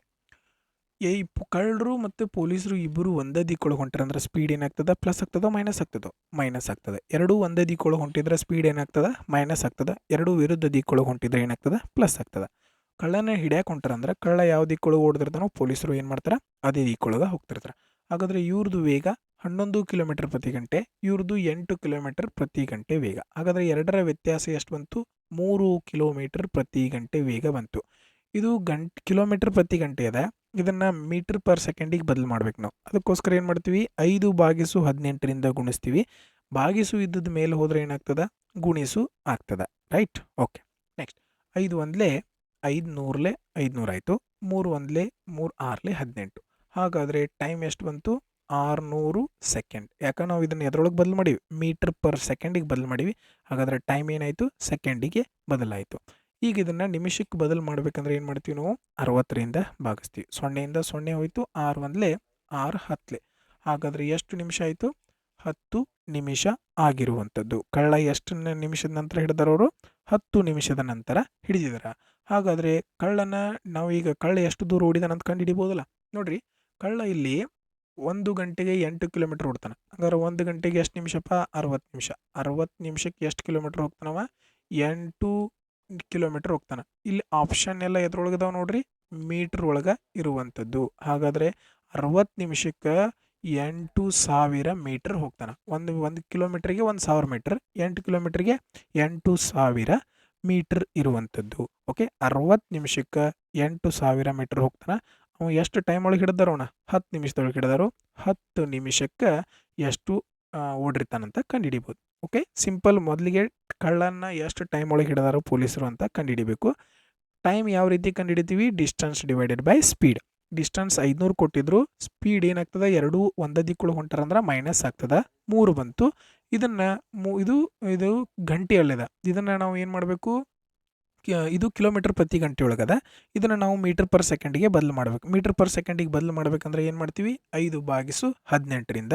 ಕಳ್ಳರು ಮತ್ತು ಪೊಲೀಸರು ಇಬ್ಬರು ಒಂದೇ ದಿಕ್ಕೊಳಗೆ ಹೊಂಟಾರ ಅಂದ್ರೆ ಸ್ಪೀಡ್ ಏನಾಗ್ತದೆ? ಪ್ಲಸ್ ಆಗ್ತದೋ ಮೈನಸ್ ಆಗ್ತದೋ? ಮೈನಸ್ ಆಗ್ತದೆ. ಎರಡೂ ಒಂದೇ ದಿಕ್ಕೊಳಗೆ ಹೊಂಟಿದ್ರೆ ಸ್ಪೀಡ್ ಏನಾಗ್ತದೆ? ಮೈನಸ್ ಆಗ್ತದೆ. ಎರಡೂ ವಿರುದ್ಧ ದಿಕ್ಕೊಳಗೆ ಹೊಂಟಿದ್ರೆ ಏನಾಗ್ತದೆ? ಪ್ಲಸ್ ಆಗ್ತದೆ. ಕಳ್ಳನ ಹಿಡ್ಯಾಕೆ ಹೊಂಟಾರಂದ್ರೆ ಕಳ್ಳ ಯಾವ ದಿಕ್ಕೊಳಗೆ ಓಡಿದಿರ್ತಾನೋ ಪೊಲೀಸರು ಏನು ಮಾಡ್ತಾರೆ? ಅದೇ ದಿಕ್ಕೊಳಗೆ ಹೋಗ್ತಿರ್ತಾರೆ. ಹಾಗಾದರೆ ಇವ್ರದ್ದು ವೇಗ 11 ಕಿಲೋಮೀಟರ್ ಪ್ರತಿ ಗಂಟೆ, ಇವ್ರದ್ದು 8 ಕಿಲೋಮೀಟರ್ ಪ್ರತಿ ಗಂಟೆ ವೇಗ. ಹಾಗಾದರೆ ಎರಡರ ವ್ಯತ್ಯಾಸ ಎಷ್ಟು ಬಂತು? 3 ಕಿಲೋಮೀಟರ್ ಪ್ರತಿ ಗಂಟೆ ವೇಗ ಬಂತು. ಇದು ಕಿಲೋಮೀಟರ್ ಪ್ರತಿ ಗಂಟೆ ಅದ, ಇದನ್ನು ಮೀಟರ್ ಪರ್ ಸೆಕೆಂಡಿಗೆ ಬದಲು ಮಾಡ್ಬೇಕು ನಾವು. ಅದಕ್ಕೋಸ್ಕರ ಏನು ಮಾಡ್ತೀವಿ? 5/18 ಗುಣಿಸ್ತೀವಿ. ಭಾಗಿಸು ಇದ್ದದ ಮೇಲೆ ಹೋದರೆ ಏನಾಗ್ತದೆ? ಗುಣಿಸು ಆಗ್ತದೆ. ರೈಟ್? ಓಕೆ, ನೆಕ್ಸ್ಟ್ 5 ಒಂದಲೇ 500 500 ಆಯಿತು. 3 ಒಂದಲೇ 3 6 18. ಹಾಗಾದರೆ ಟೈಮ್ ಎಷ್ಟು ಬಂತು? 600 ಸೆಕೆಂಡ್. ಯಾಕೆ ನಾವು ಇದನ್ನು ಎದ್ರೊಳಗೆ ಬದಲು ಮಾಡೀವಿ? ಮೀಟರ್ ಪರ್ ಸೆಕೆಂಡಿಗೆ ಬದಲು ಮಾಡೀವಿ. ಹಾಗಾದರೆ ಟೈಮ್ ಏನಾಯಿತು? ಸೆಕೆಂಡಿಗೆ ಬದಲಾಯಿತು. ಈಗ ಇದನ್ನು ನಿಮಿಷಕ್ಕೆ ಬದಲು ಮಾಡಬೇಕಂದ್ರೆ ಏನು ಮಾಡ್ತೀವಿ ನಾವು? 60ರಿಂದ ಭಾಗಿಸ್ತೀವಿ. 0ಯಿಂದ 0 ಹೋಯಿತು. 6 ಒಂದಲೇ 6 10. ಹಾಗಾದರೆ ಎಷ್ಟು ನಿಮಿಷ ಆಯಿತು? 10 ನಿಮಿಷ ಆಗಿರುವಂಥದ್ದು. ಕಳ್ಳ ಎಷ್ಟು ನಿಮಿಷದ ನಂತರ ಹಿಡಿದಾರವರು? 10 ನಿಮಿಷದ ನಂತರ ಹಿಡಿದಿದ್ದಾರೆ. ಹಾಗಾದರೆ ನಾವೀಗ ಕಳ್ಳ ಎಷ್ಟು ದೂರ ಓಡಿದಾನಂತ ಕಂಡು ಹಿಡಿಬೋದಲ್ಲ? ನೋಡಿರಿ, ಕಳ್ಳ ಇಲ್ಲಿ 1 ಗಂಟೆಗೆ 8 ಕಿಲೋಮೀಟರ್ ಓಡ್ತಾನೆ. ಹಾಗಾದ್ರೆ 1 ಗಂಟೆಗೆ ಎಷ್ಟು ನಿಮಿಷಪ್ಪ? 60 ನಿಮಿಷ. 60 ನಿಮಿಷಕ್ಕೆ ಎಷ್ಟು ಕಿಲೋಮೀಟರ್ ಹೋಗ್ತಾನವ? 8 ಕಿಲೋಮೀಟರ್ ಹೋಗ್ತಾನೆ. ಇಲ್ಲಿ ಆಪ್ಷನ್ ಎಲ್ಲ ಎದ್ರೊಳಗದಾವ ನೋಡ್ರಿ? ಮೀಟ್ರ್ ಒಳಗೆ ಇರುವಂಥದ್ದು. ಹಾಗಾದರೆ 60 ನಿಮಿಷಕ್ಕೆ 8000 ಮೀಟರ್ ಹೋಗ್ತಾನೆ. ಒಂದು ಕಿಲೋಮೀಟ್ರಿಗೆ 1000 ಮೀಟರ್, 8 ಕಿಲೋಮೀಟ್ರಿಗೆ 8000 ಮೀಟರ್ ಇರುವಂಥದ್ದು. ಓಕೆ, 60 ನಿಮಿಷಕ್ಕೆ 8000 ಮೀಟರ್ ಹೋಗ್ತಾನೆ. ಅವ ಎಷ್ಟು ಟೈಮ್ ಒಳಗೆ ಹಿಡಿದಾರ? ಅವನ 10 ನಿಮಿಷದೊಳಗೆ ಹಿಡಿದಾರು. 10 ನಿಮಿಷಕ್ಕೆ ಎಷ್ಟು ಓಡಿರ್ತಾನಂತ ಕಂಡುಹಿಡಿಬೋದು. Okay, simple. ಮೊದಲಿಗೆ ಕಳ್ಳನ್ನ ಎಷ್ಟು ಟೈಮ್ ಒಳಗೆ ಹಿಡಿದಾರೋ ಪೊಲೀಸರು ಅಂತ ಕಂಡುಹಿಡಿಬೇಕು. ಟೈಮ್ ಯಾವ ರೀತಿ ಕಂಡುಹಿಡಿತೀವಿ? Distance divided by speed. Distance 500 ಕೊಟ್ಟಿದ್ರು, ಸ್ಪೀಡ್ ಏನಾಗ್ತದೆ? ಎರಡೂ ಒಂದೇ ದಿಕ್ಕೊಳಗೆ ಹೊಂಟಾರಂದ್ರೆ ಮೈನಸ್ ಆಗ್ತದೆ. 3 ಬಂತು. ಇದನ್ನು ಇದು ಗಂಟೆಯಲ್ಲಿದೆ. ಇದನ್ನು ನಾವು ಏನು ಮಾಡಬೇಕು? ಇದು ಕಿಲೋಮೀಟರ್ ಪ್ರತಿ ಗಂಟೆ ಒಳಗದ. ಇದನ್ನು ನಾವು ಮೀಟರ್ ಪರ್ ಸೆಕೆಂಡಿಗೆ ಬದಲು ಮಾಡಬೇಕು. ಮೀಟರ್ ಪರ್ ಸೆಕೆಂಡಿಗೆ ಬದಲು ಮಾಡಬೇಕಂದ್ರೆ ಏನು ಮಾಡ್ತೀವಿ? 5/18ರಿಂದ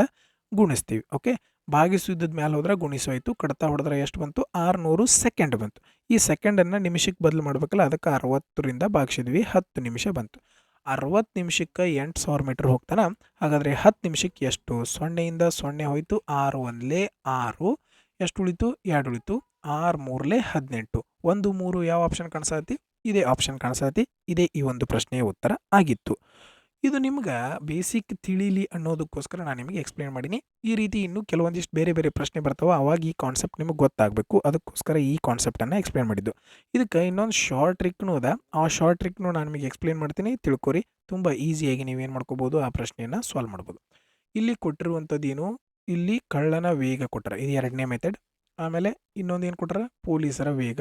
ಗುಣಿಸ್ತೀವಿ. ಓಕೆ, ಭಾಗಿಸು ಇದ್ದದ ಮೇಲೆ ಹೋದ್ರೆ ಗುಣಿಸು ಆಯಿತು. ಕಡ್ತಾ ಹೊಡೆದ್ರೆ ಎಷ್ಟು ಬಂತು? 600 ಸೆಕೆಂಡ್ ಬಂತು. ಈ ಸೆಕೆಂಡನ್ನು ನಿಮಿಷಕ್ಕೆ ಬದಲು ಮಾಡಬೇಕಲ್ಲ, ಅದಕ್ಕೆ 60ರಿಂದ ಭಾಗಿಸಿದ್ವಿ. 10 ನಿಮಿಷ ಬಂತು. 60 ನಿಮಿಷಕ್ಕೆ 8000 ಮೀಟರ್ ಹೋಗ್ತಾನೆ. ಹಾಗಾದರೆ 10 ನಿಮಿಷಕ್ಕೆ ಎಷ್ಟು? 0ಯಿಂದ 0 ಹೋಯಿತು. 6 ಒಂದಲೇ 6. ಎಷ್ಟು ಉಳಿತು? 2 ಉಳಿತು. 6 3 18. 1 3 ಯಾವ ಆಪ್ಷನ್ ಕಾಣಿಸತಿ? ಇದೇ ಆಪ್ಷನ್ ಕಾಣಿಸತಿ. ಇದೇ ಈ ಒಂದು ಪ್ರಶ್ನೆಯ ಉತ್ತರ ಆಗಿತ್ತು. ಇದು ನಿಮ್ಗೆ ಬೇಸಿಕ್ ತಿಳಿಲಿ ಅನ್ನೋದಕ್ಕೋಸ್ಕರ ನಾನು ನಿಮಗೆ ಎಕ್ಸ್ಪ್ಲೇನ್ ಮಾಡೀನಿ. ಈ ರೀತಿ ಇನ್ನೂ ಕೆಲವೊಂದಿಷ್ಟು ಬೇರೆ ಬೇರೆ ಪ್ರಶ್ನೆ ಬರ್ತಾವೆ, ಅವಾಗ ಈ ಕಾನ್ಸೆಪ್ಟ್ ನಿಮಗೆ ಗೊತ್ತಾಗಬೇಕು. ಅದಕ್ಕೋಸ್ಕರ ಈ ಕಾನ್ಸೆಪ್ಟನ್ನು ಎಕ್ಸ್ಪ್ಲೇನ್ ಮಾಡಿದ್ದು. ಇದಕ್ಕೆ ಇನ್ನೊಂದು ಶಾರ್ಟ್ ಟ್ರಿಕ್ನೂ ಅದ. ಆ ಶಾರ್ಟ್ ಟ್ರಿಕ್ನು ನಾನು ನಿಮಗೆ ಎಕ್ಸ್ಪ್ಲೇನ್ ಮಾಡ್ತೀನಿ, ತಿಳ್ಕೊರಿ. ತುಂಬ ಈಸಿಯಾಗಿ ನೀವೇನು ಮಾಡ್ಕೋಬೋದು? ಆ ಪ್ರಶ್ನೆಯನ್ನು ಸಾಲ್ವ್ ಮಾಡ್ಬೋದು. ಇಲ್ಲಿ ಕೊಟ್ಟಿರುವಂಥದ್ದು ಏನು? ಇಲ್ಲಿ ಕಳ್ಳನ ವೇಗ ಕೊಟ್ಟರೆ, ಇದು 2ನೇ ಮೆಥಡ್. ಆಮೇಲೆ ಇನ್ನೊಂದು ಏನು ಕೊಟ್ಟಾರ? ಪೊಲೀಸರ ವೇಗ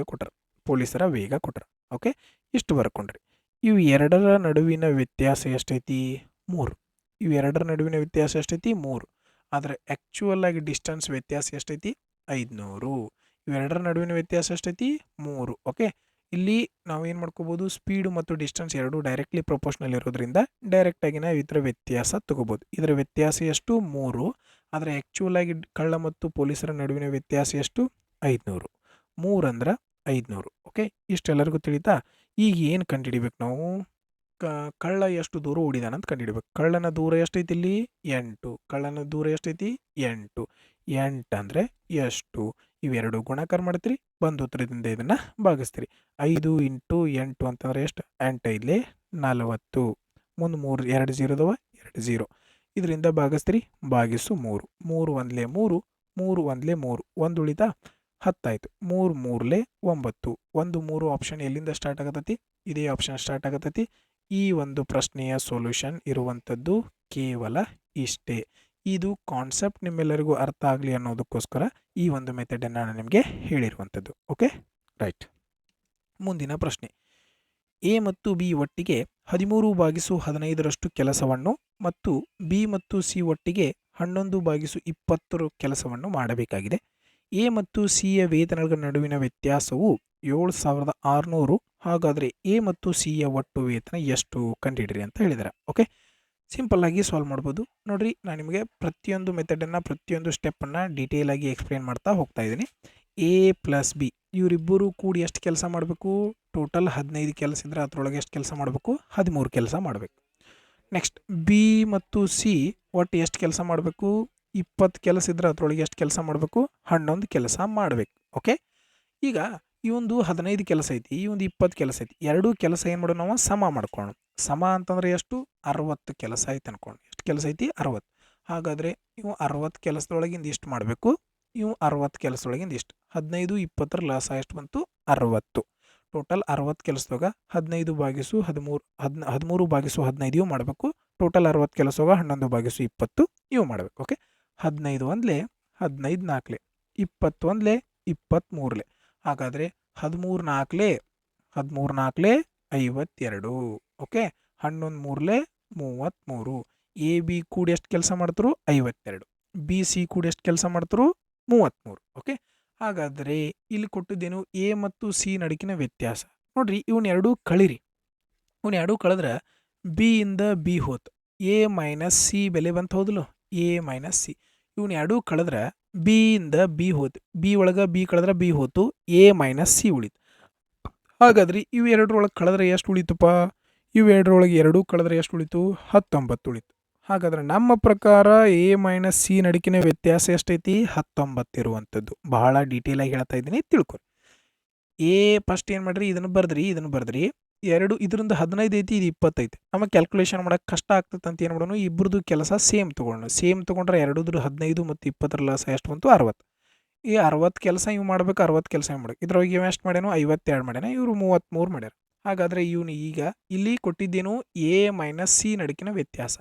ಕೊಟ್ಟಾರ. ಓಕೆ, ಇಷ್ಟು ಬರ್ಕೊಂಡ್ರಿ. ಇವು ಎರಡರ ನಡುವಿನ ವ್ಯತ್ಯಾಸ ಎಷ್ಟೈತಿ? 3. ಇವೆರಡರ ನಡುವಿನ ವ್ಯತ್ಯಾಸ ಎಷ್ಟೈತಿ? 3. ಆದರೆ ಆ್ಯಕ್ಚುಯಲ್ ಆಗಿ ಡಿಸ್ಟನ್ಸ್ ವ್ಯತ್ಯಾಸ ಎಷ್ಟೈತಿ? 500. ಇವೆರಡರ ನಡುವಿನ ವ್ಯತ್ಯಾಸ ಎಷ್ಟೈತಿ? 3. ಓಕೆ, ಇಲ್ಲಿ ನಾವು ಏನು ಮಾಡ್ಕೋಬೋದು? ಸ್ಪೀಡು ಮತ್ತು ಡಿಸ್ಟನ್ಸ್ ಎರಡೂ ಡೈರೆಕ್ಟ್ಲಿ ಪ್ರೊಪೋರ್ಷನಲ್ ಇರೋದ್ರಿಂದ ಡೈರೆಕ್ಟಾಗಿ ನಾವು ಇದರ ವ್ಯತ್ಯಾಸ ತಗೋಬೋದು. ಇದರ ವ್ಯತ್ಯಾಸ ಎಷ್ಟು? 3. ಆದರೆ ಆ್ಯಕ್ಚುಯಲ್ ಆಗಿ ಕಳ್ಳ ಮತ್ತು ಪೊಲೀಸರ ನಡುವಿನ ವ್ಯತ್ಯಾಸ ಎಷ್ಟು? 500. 3 ಅಂದ್ರೆ 500. ಓಕೆ, ಇಷ್ಟೆಲ್ಲರಿಗೂ ತಿಳಿತಾ? ಈಗ ಏನು ಕಂಡುಹಿಡಿಬೇಕು ನಾವು? ಕಳ್ಳ ಎಷ್ಟು ದೂರ ಓಡಿದಾನಂತ ಕಂಡುಹಿಡಿಬೇಕು. ಕಳ್ಳನ ದೂರ ಎಷ್ಟೈತಿ? ಇಲ್ಲಿ 8. ಕಳ್ಳನ ದೂರ ಎಷ್ಟೈತಿ? 8. 8 ಅಂದರೆ ಎಷ್ಟು? ಇವೆರಡು ಗುಣಾಕಾರ ಮಾಡ್ತೀರಿ, ಬಂದು ಉತ್ತರದಿಂದ ಇದನ್ನು ಭಾಗಿಸ್ತೀರಿ. 5 × 8 ಅಂತಂದರೆ ಎಷ್ಟು? 8 5 40. ಮುಂದೆ 3 2 0 ಅದಾವ, 2 0. ಇದರಿಂದ ಭಾಗಿಸ್ತೀರಿ, ಭಾಗಿಸು 3. 3 1 3, 3 1 3. 1 ಉಳಿತಾ? 10 ಆಯಿತು. 3 3 9. 1 3 ಆಪ್ಷನ್ ಎಲ್ಲಿಂದ ಸ್ಟಾರ್ಟ್ ಆಗತೈತಿ? ಇದೇ ಆಪ್ಷನ್ ಸ್ಟಾರ್ಟ್ ಆಗತೈತಿ. ಈ ಒಂದು ಪ್ರಶ್ನೆಯ ಸೊಲ್ಯೂಷನ್ ಇರುವಂಥದ್ದು ಕೇವಲ ಇಷ್ಟೇ. ಇದು ಕಾನ್ಸೆಪ್ಟ್ ನಿಮ್ಮೆಲ್ಲರಿಗೂ ಅರ್ಥ ಆಗಲಿ ಅನ್ನೋದಕ್ಕೋಸ್ಕರ ಈ ಒಂದು ಮೆಥಡನ್ನು ನಾನು ನಿಮಗೆ ಹೇಳಿರುವಂಥದ್ದು. Okay, right. ಮುಂದಿನ ಪ್ರಶ್ನೆ, ಎ ಮತ್ತು ಬಿ ಒಟ್ಟಿಗೆ 13/15 ಕೆಲಸವನ್ನು ಮತ್ತು ಬಿ ಮತ್ತು ಸಿ ಒಟ್ಟಿಗೆ 11/20 ಕೆಲಸವನ್ನು ಮಾಡಬೇಕಾಗಿದೆ. ಎ ಮತ್ತು ಸಿಯ ವೇತನಗಳ ನಡುವಿನ ವ್ಯತ್ಯಾಸವು 7,600. ಹಾಗಾದರೆ ಎ ಮತ್ತು ಸಿಯ ಒಟ್ಟು ವೇತನ ಎಷ್ಟು ಕಂಡುಹಿಡಿರಿ ಅಂತ ಹೇಳಿದ್ದಾರೆ. ಓಕೆ, ಸಿಂಪಲ್ ಆಗಿ ಸಾಲ್ವ್ ಮಾಡ್ಬೋದು. ನೋಡಿರಿ, ನಾನು ನಿಮಗೆ ಪ್ರತಿಯೊಂದು ಮೆಥಡನ್ನು ಪ್ರತಿಯೊಂದು ಸ್ಟೆಪ್ಪನ್ನು ಡೀಟೇಲ್ ಆಗಿ ಎಕ್ಸ್ಪ್ಲೇನ್ ಮಾಡ್ತಾ ಹೋಗ್ತಾ ಇದ್ದೀನಿ. ಎ ಪ್ಲಸ್ ಬಿ ಇವರಿಬ್ಬರು ಕೂಡಿ ಎಷ್ಟು ಕೆಲಸ ಮಾಡಬೇಕು? ಟೋಟಲ್ 15 ಕೆಲಸ ಇದ್ದರೆ ಅದರೊಳಗೆ ಎಷ್ಟು ಕೆಲಸ ಮಾಡಬೇಕು? 13 ಕೆಲಸ ಮಾಡಬೇಕು. ನೆಕ್ಸ್ಟ್ ಬಿ ಮತ್ತು ಸಿ ಒಟ್ಟು ಎಷ್ಟು ಕೆಲಸ ಮಾಡಬೇಕು? 20 ಕೆಲಸ ಇದ್ದರೆ ಅದರೊಳಗೆ ಎಷ್ಟು ಕೆಲಸ ಮಾಡಬೇಕು? 11 ಕೆಲಸ ಮಾಡಬೇಕು. ಓಕೆ, ಈಗ ಈ ಒಂದು 15 ಕೆಲಸ ಐತಿ, ಈ ಒಂದು 20 ಕೆಲಸ ಐತಿ. ಎರಡೂ ಕೆಲಸ ಏನು ಮಾಡೋಣ ನಾವು? ಸಮ ಮಾಡ್ಕೊಳ್ಳೋಣ. ಸಮ ಅಂತಂದರೆ ಎಷ್ಟು? 60 ಕೆಲಸ ಐತೆ ಅನ್ಕೊಂಡು. ಎಷ್ಟು ಕೆಲಸ ಐತಿ? 60. ಹಾಗಾದರೆ ಇವು 60 ಕೆಲಸದೊಳಗಿಂದ ಇಷ್ಟು ಮಾಡಬೇಕು, ಇವು 60 ಕೆಲಸದೊಳಗಿಂದ ಇಷ್ಟು. 15 20 ಲಾಸ ಎಷ್ಟು ಬಂತು? 60. ಟೋಟಲ್ 60 ಕೆಲಸದಾಗ 13/15 ಇವು ಮಾಡಬೇಕು. ಟೋಟಲ್ 60 ಕೆಲಸದಾಗ 11/20 ಇವು ಮಾಡಬೇಕು. ಓಕೆ, 15 ಒಂದ್ಲೆ 15 ನಾಲ್ಕಲೆ 20 ಒಂದ್ಲೆ 23ಲೆ. ಹಾಗಾದರೆ 13 ನಾಲ್ಕಲೆ 52. ಓಕೆ, 11 ಮೂರಲೆ 33. ಎ ಬಿ ಕೂಡಿ ಎಷ್ಟು ಕೆಲಸ ಮಾಡ್ತರು? 52. ಬಿ ಸಿ ಕೂಡಿ ಎಷ್ಟು ಕೆಲಸ ಮಾಡ್ತರು? 33. ಓಕೆ, ಹಾಗಾದರೆ ಇಲ್ಲಿ ಕೊಟ್ಟಿದ್ದೇನು? ಎ ಮತ್ತು ಸಿ ನಡುಕಿನ ವ್ಯತ್ಯಾಸ ನೋಡ್ರಿ. ಇವನ್ನೆರಡೂ ಕಳಿರಿ. ಇವನ್ನೆರಡೂ ಕಳೆದ್ರೆ ಬಿ ಇಂದ ಬಿ ಹೋತು, ಎ ಮೈನಸ್ ಸಿ ಬೆಲೆ ಬಂತು. ಹೌದಲ್ಲ? A minus C. ಇವನ್ನೆರಡೂ ಕಳೆದ್ರೆ ಬಿ ಇಂದ ಬಿ ಹೋತು, ಬಿ ಒಳಗೆ ಬಿ ಕಳೆದ್ರೆ ಬಿ ಹೋತು, ಎ ಮೈನಸ್ ಸಿ ಉಳಿತು. ಹಾಗಾದ್ರೆ ಇವು ಎರಡರೊಳಗೆ ಕಳೆದ್ರೆ ಎಷ್ಟು ಉಳಿತಪ್ಪ? ಇವೆರಡರೊಳಗೆ ಎರಡೂ ಕಳೆದ್ರೆ ಎಷ್ಟು ಉಳಿತು? 19 ಉಳಿತು. ಹಾಗಾದ್ರೆ ನಮ್ಮ ಪ್ರಕಾರ ಎ ಮೈನಸ್ ಸಿ ನಡುಕಿನ ವ್ಯತ್ಯಾಸ ಎಷ್ಟೈತಿ? 19 ಇರುವಂಥದ್ದು. ಬಹಳ ಡೀಟೇಲಾಗಿ ಹೇಳ್ತಾ ಇದ್ದೀನಿ, ತಿಳ್ಕೊರಿ. ಎ ಫಸ್ಟ್ ಏನು ಮಾಡಿರಿ? ಇದನ್ನು ಬರ್ದ್ರಿ. ಎರಡು ಇದರಿಂದ 15 ಐತಿ, ಇದು 20 ಐತಿ. ನಮಗೆ ಕ್ಯಾಲ್ಕುಲೇಷನ್ ಮಾಡೋಕೆ ಕಷ್ಟ ಆಗ್ತದೆ ಅಂತ ಏನು ಮಾಡೋಣ? ಇಬ್ಬರದು ಕೆಲಸ ಸೇಮ್ ತೊಗೊಂಡ್ರೆ ಎರಡೂದ್ರ 15 ಮತ್ತು 20 ಲಾಸ ಎಷ್ಟು ಬಂತು? 60. ಈ 60 ಕೆಲಸ ಇವು ಮಾಡ್ಬೇಕು, 60 ಕೆಲಸ ಇವು ಮಾಡ್ಬೇಕು. ಇದ್ರೊಳಗೆ ಇವು ಎಷ್ಟು ಮಾಡ್ಯಾನು? 52 ಮಾಡ್ಯಾನ. ಇವರು 33 ಮಾಡ್ಯಾರ. ಹಾಗಾದರೆ ಇವನು ಈಗ ಇಲ್ಲಿ ಕೊಟ್ಟಿದ್ದೇನು? ಎ ಮೈನಸ್ ಸಿ ನಡುಕಿನ ವ್ಯತ್ಯಾಸ.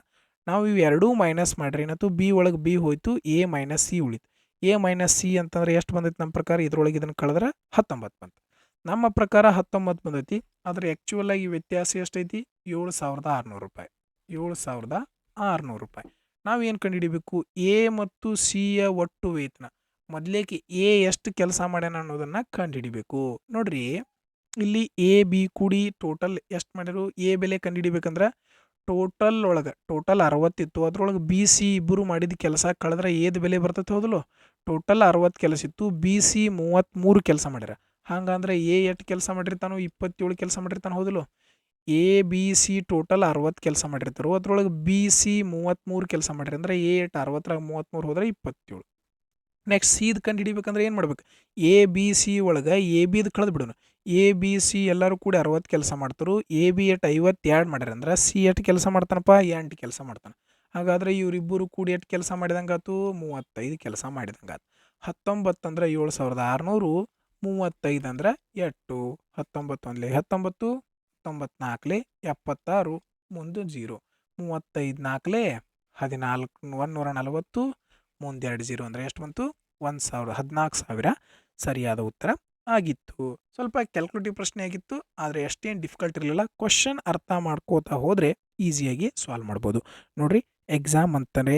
ನಾವು ಇವು ಎರಡೂ ಮೈನಸ್ ಮಾಡ್ರಿ, ಏನತ್ತು? ಬಿ ಒಳಗೆ ಬಿ ಹೋಯ್ತು, ಎ ಮೈನಸ್ ಸಿ ಉಳಿತು. ಎ ಮೈನಸ್ ಸಿ ಅಂತಂದ್ರೆ ಎಷ್ಟು ಬಂದೈತಿ ನಮ್ಮ ಪ್ರಕಾರ? ಇದ್ರೊಳಗೆ ಇದನ್ನು ಕಳೆದ್ರೆ 19 ಬಂತು. ನಮ್ಮ ಪ್ರಕಾರ 19 ಬಂದೈತಿ. ಆದರೆ ಆ್ಯಕ್ಚುಯಲ್ ಆಗಿ ವ್ಯತ್ಯಾಸ ಎಷ್ಟೈತಿ? 7,600 ರೂಪಾಯಿ. 7,600 ರೂಪಾಯಿ. ನಾವೇನು ಕಂಡುಹಿಡಿಬೇಕು? ಎ ಮತ್ತು ಸಿಯ ಒಟ್ಟು ವೇತನ. ಮೊದಲೇಕೆ ಎ ಎಷ್ಟು ಕೆಲಸ ಮಾಡ್ಯಾನ ಅನ್ನೋದನ್ನು ಕಂಡುಹಿಡಿಬೇಕು. ನೋಡ್ರಿ, ಇಲ್ಲಿ ಎ ಬಿ ಕೂಡಿ ಟೋಟಲ್ ಎಷ್ಟು ಮಾಡ್ಯಾರು? ಎ ಬೆಲೆ ಕಂಡುಹಿಡಿಬೇಕಂದ್ರೆ ಟೋಟಲ್ 60 ಇತ್ತು. ಅದ್ರೊಳಗೆ ಬಿ ಸಿ ಇಬ್ಬರು ಮಾಡಿದ ಕೆಲಸ ಕಳೆದ್ರೆ ಏದು ಬೆಲೆ ಬರ್ತೈತೆ? ಹೌದಲ್ಲ? ಟೋಟಲ್ 60 ಕೆಲಸ ಇತ್ತು, ಬಿ ಸಿ 33 ಕೆಲಸ ಮಾಡ್ಯಾರ. ಹಂಗಂದ್ರೆ ಎ ಎಷ್ಟು ಕೆಲಸ ಮಾಡಿರ್ತಾನೋ? 27 ಕೆಲಸ ಮಾಡಿರ್ತಾನೆ. ಹೌದಲ್ಲ? ಎ ಬಿ ಸಿ ಟೋಟಲ್ 60 ಕೆಲಸ ಮಾಡಿರ್ತಾರೋ, ಅದ್ರೊಳಗೆ ಬಿ ಸಿ 33 ಕೆಲಸ ಮಾಡ್ಯಾರ. ಅಂದರೆ ಎ 60 33 ಹೋದ್ರೆ 27. ನೆಕ್ಸ್ಟ್ ಸಿದು ಕಂಡು ಹಿಡಿಬೇಕಂದ್ರೆ ಏನು ಮಾಡ್ಬೇಕು? ಎ ಬಿ ಸಿ ಒಳಗೆ ಎ ಬಿದು ಕಳೆದು ಬಿಡೋಣ. ಎ ಬಿ ಸಿ ಎಲ್ಲರೂ ಕೂಡಿ 60 ಕೆಲಸ ಮಾಡ್ತಾರೆ. ಎ ಬಿ 52 ಮಾಡ್ಯಾರ. ಅಂದ್ರೆ ಸಿ ಎಷ್ಟು ಕೆಲಸ ಮಾಡ್ತಾನಪ್ಪ? 8 ಕೆಲಸ ಮಾಡ್ತಾನೆ. ಹಾಗಾದರೆ ಇವರಿಬ್ಬರು ಕೂಡಿ ಎಷ್ಟು ಕೆಲಸ ಮಾಡಿದಂಗಾತು? 35 ಕೆಲಸ ಮಾಡಿದಂಗಾತು. 19 ಅಂದರೆ 7,600, 35 ಅಂದ್ರೆ 8, 19 ಒಂದ್ಲೆ 19, 94 76, ಮುಂದೆ 0, 35 4 14, 140, ಮುಂದೆ 2 0 ಅಂದರೆ ಎಷ್ಟು ಬಂತು? 14,000 ಸರಿಯಾದ ಉತ್ತರ ಆಗಿತ್ತು. ಸ್ವಲ್ಪ ಕ್ಯಾಲ್ಕುಲೇಟಿವ್ ಪ್ರಶ್ನೆ ಆಗಿತ್ತು, ಆದರೆ ಅಷ್ಟೇನು ಡಿಫಿಕಲ್ಟ್ ಇರಲಿಲ್ಲ. ಕ್ವಶನ್ ಅರ್ಥ ಮಾಡ್ಕೋತಾ ಹೋದರೆ ಈಸಿಯಾಗಿ ಸಾಲ್ವ್ ಮಾಡ್ಬೋದು. ನೋಡಿರಿ, ಎಕ್ಸಾಮ್ ಅಂತಲೇ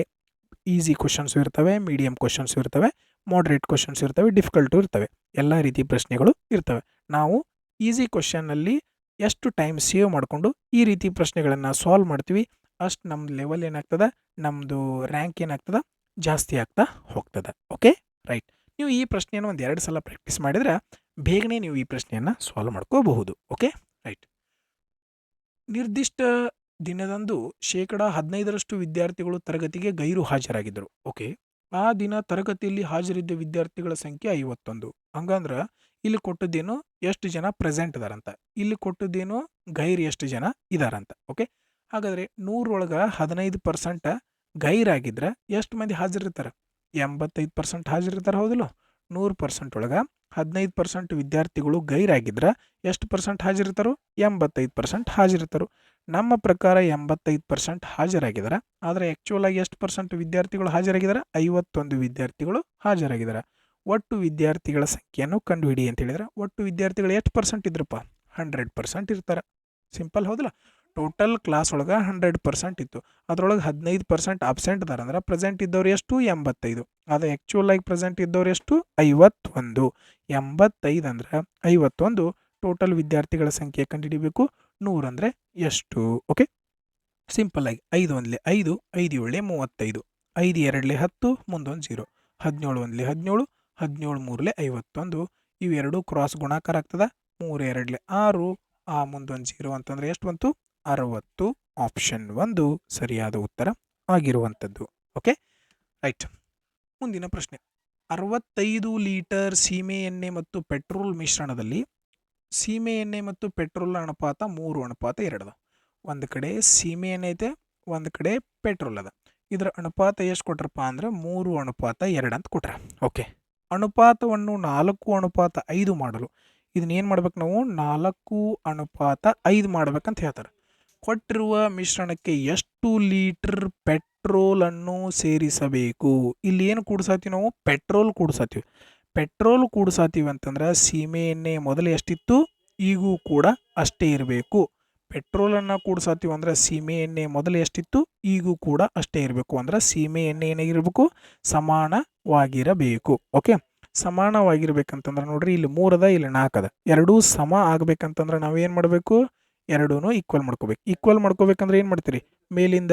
ಈಸಿ ಕ್ವಶನ್ಸು ಇರ್ತವೆ, ಮೀಡಿಯಮ್ ಕ್ವಶನ್ಸು ಇರ್ತವೆ, ಮಾಡ್ರೇಟ್ ಕ್ವಶನ್ಸ್ ಇರ್ತವೆ, ಡಿಫಿಕಲ್ಟು ಇರ್ತವೆ. ಎಲ್ಲ ರೀತಿ ಪ್ರಶ್ನೆಗಳು ಇರ್ತವೆ. ನಾವು ಈಸಿ ಕ್ವಶನ್ನಲ್ಲಿ ಎಷ್ಟು ಟೈಮ್ ಸೇವ್ ಮಾಡಿಕೊಂಡು ಈ ರೀತಿ ಪ್ರಶ್ನೆಗಳನ್ನು ಸಾಲ್ವ್ ಮಾಡ್ತೀವಿ, ಅಷ್ಟು ನಮ್ಮ ಲೆವೆಲ್ ಏನಾಗ್ತದೆ, ನಮ್ಮದು ರ್ಯಾಂಕ್ ಏನಾಗ್ತದೆ, ಜಾಸ್ತಿ ಆಗ್ತಾ ಹೋಗ್ತದೆ. Okay, right. ನೀವು ಈ ಪ್ರಶ್ನೆಯನ್ನು ಒಂದು 2 ಸಲ ಪ್ರಾಕ್ಟೀಸ್ ಮಾಡಿದರೆ ಬೇಗನೆ ನೀವು ಈ ಪ್ರಶ್ನೆಯನ್ನು ಸಾಲ್ವ್ ಮಾಡ್ಕೋಬಹುದು. Okay, right. ನಿರ್ದಿಷ್ಟ ದಿನದಂದು 15% ವಿದ್ಯಾರ್ಥಿಗಳು ತರಗತಿಗೆ ಗೈರು ಹಾಜರಾಗಿದ್ದರು. ಓಕೆ, ಆ ದಿನ ತರಗತಿಯಲ್ಲಿ ಹಾಜರಿದ್ದ ವಿದ್ಯಾರ್ಥಿಗಳ ಸಂಖ್ಯೆ 51. ಹಂಗಂದ್ರೆ ಇಲ್ಲಿ ಕೊಟ್ಟದ್ದೇನು? ಎಷ್ಟು ಜನ ಪ್ರೆಸೆಂಟ್ ಇದಾರಂತ. ಇಲ್ಲಿ ಕೊಟ್ಟದ್ದೇನು? ಗೈರು ಎಷ್ಟು ಜನ ಇದಾರಂತ. ಓಕೆ, ಹಾಗಾದರೆ 100 ಒಳಗೆ 15% ಗೈರಾಗಿದ್ರೆ ಎಷ್ಟು ಮಂದಿ ಹಾಜರಿರ್ತಾರೆ? 85% ಹಾಜರಿರ್ತಾರೆ. ಹೌದಿಲ್ಲ? 100% ಒಳಗೆ 15% ವಿದ್ಯಾರ್ಥಿಗಳು ಗೈರಾಗಿದ್ರೆ ಎಷ್ಟು ಪರ್ಸೆಂಟ್ ಹಾಜರಿರ್ತಾರೋ? 85% ಹಾಜರಿರ್ತಾರೋ. ನಮ್ಮ ಪ್ರಕಾರ 85% ಹಾಜರಾಗಿದ್ದಾರೆ. ಆದರೆ ಆ್ಯಕ್ಚುಲ್ ಆಗಿ ಎಷ್ಟು ಪರ್ಸೆಂಟ್ ವಿದ್ಯಾರ್ಥಿಗಳು ಹಾಜರಾಗಿದ್ದಾರೆ? 51 ವಿದ್ಯಾರ್ಥಿಗಳು ಹಾಜರಾಗಿದ್ದಾರೆ. ಒಟ್ಟು ವಿದ್ಯಾರ್ಥಿಗಳ ಸಂಖ್ಯೆಯನ್ನು ಕಂಡುಹಿಡಿ ಅಂತ ಹೇಳಿದ್ರೆ ಒಟ್ಟು ವಿದ್ಯಾರ್ಥಿಗಳು ಎಷ್ಟು ಪರ್ಸೆಂಟ್ ಇದ್ರಪ್ಪ? 100% ಇರ್ತಾರೆ. ಸಿಂಪಲ್ ಹೌದಲ್ಲ? ಟೋಟಲ್ ಕ್ಲಾಸ್ ಒಳಗೆ 100% ಇತ್ತು. ಅದರೊಳಗೆ 15% ಅಬ್ಸೆಂಟ್ ಇದ್ದಾರೆ ಅಂದ್ರೆ ಪ್ರೆಸೆಂಟ್ ಇದ್ದವ್ರು ಎಷ್ಟು? 85. ಅದು ಆ್ಯಕ್ಚುಲ್ ಆಗಿ ಪ್ರೆಸೆಂಟ್ ಇದ್ದವ್ರು ಎಷ್ಟು? 51. 85 ಅಂದ್ರೆ 51 ಟೋಟಲ್ ವಿದ್ಯಾರ್ಥಿಗಳ ಸಂಖ್ಯೆ ಕಂಡುಹಿಡಿಬೇಕು. 100 ಅಂದರೆ ಎಷ್ಟು? ಓಕೆ, ಸಿಂಪಲ್ ಆಗಿ 5 ಒಂದ್ಲೆ 5, 5 ಏಳಲೆ 35, 5 ಎರಡಲೆ 10, ಮುಂದೊಂದು 0, 17 ಒಂದ್ಲೆ 17, 17 ಮೂರಲೆ 51. ಇವೆರಡು ಕ್ರಾಸ್ ಗುಣಾಕಾರ ಆಗ್ತದೆ. 3 ಎರಡಲೆ 6, ಆ ಮುಂದೊಂದು 0 ಅಂತಂದರೆ ಎಷ್ಟು ಬಂತು? 60. ಆಪ್ಷನ್ 1 ಸರಿಯಾದ ಉತ್ತರ ಆಗಿರುವಂಥದ್ದು. Okay, right. ಮುಂದಿನ ಪ್ರಶ್ನೆ, 65 ಲೀಟರ್ ಸೀಮೆ ಎಣ್ಣೆ ಮತ್ತು ಪೆಟ್ರೋಲ್ ಮಿಶ್ರಣದಲ್ಲಿ ಸೀಮೆ ಎಣ್ಣೆ ಮತ್ತು ಪೆಟ್ರೋಲ್ ಅನುಪಾತ 3:2. ಒಂದು ಕಡೆ ಸೀಮೆ ಎಣ್ಣೆ ಐತೆ, ಒಂದು ಕಡೆ ಪೆಟ್ರೋಲ್ ಅದ. ಇದರ ಅನುಪಾತ ಎಷ್ಟು ಕೊಟ್ರಪ್ಪ ಅಂದ್ರೆ 3:2 ಅಂತ ಕೊಟ್ರ. ಓಕೆ, ಅನುಪಾತವನ್ನು 4:5 ಮಾಡಲು ಇದನ್ನ ಏನು ಮಾಡ್ಬೇಕು ನಾವು? 4:5 ಮಾಡ್ಬೇಕಂತ ಹೇಳ್ತಾರೆ. ಕೊಟ್ಟಿರುವ ಮಿಶ್ರಣಕ್ಕೆ ಎಷ್ಟು ಲೀಟರ್ ಪೆಟ್ರೋಲನ್ನು ಸೇರಿಸಬೇಕು? ಇಲ್ಲಿ ಏನು ಕೂಡಿಸತ್ತೀವಿ ನಾವು? ಪೆಟ್ರೋಲ್ ಕೂಡಿಸತ್ತೀವಿ. ಪೆಟ್ರೋಲ್ ಕೂಡಿಸತ್ತೀವಿ ಅಂತಂದ್ರೆ ಸೀಮೆ ಎಣ್ಣೆ ಮೊದಲು ಎಷ್ಟಿತ್ತು, ಈಗೂ ಕೂಡ ಅಷ್ಟೇ ಇರಬೇಕು. ಪೆಟ್ರೋಲನ್ನು ಕೂಡಿಸತ್ತೀವಿ ಅಂದ್ರೆ ಸೀಮೆ ಎಣ್ಣೆ ಮೊದಲು ಎಷ್ಟಿತ್ತು, ಈಗೂ ಕೂಡ ಅಷ್ಟೇ ಇರಬೇಕು. ಅಂದ್ರೆ ಸೀಮೆ ಎಣ್ಣೆ ಏನಾಗಿರ್ಬೇಕು? ಸಮಾನವಾಗಿರಬೇಕು. ಓಕೆ, ಸಮಾನವಾಗಿರ್ಬೇಕಂತಂದ್ರೆ ನೋಡ್ರಿ, ಇಲ್ಲಿ 3 ಅದ, ಇಲ್ಲಿ 4 ಅದ. ಎರಡೂ ಸಮ ಆಗ್ಬೇಕಂತಂದ್ರೆ ನಾವೇನು ಮಾಡಬೇಕು? ಎರಡೂ ಈಕ್ವಲ್ ಮಾಡ್ಕೋಬೇಕು. ಈಕ್ವಲ್ ಮಾಡ್ಕೋಬೇಕಂದ್ರೆ ಏನು ಮಾಡ್ತೀರಿ? ಮೇಲಿಂದ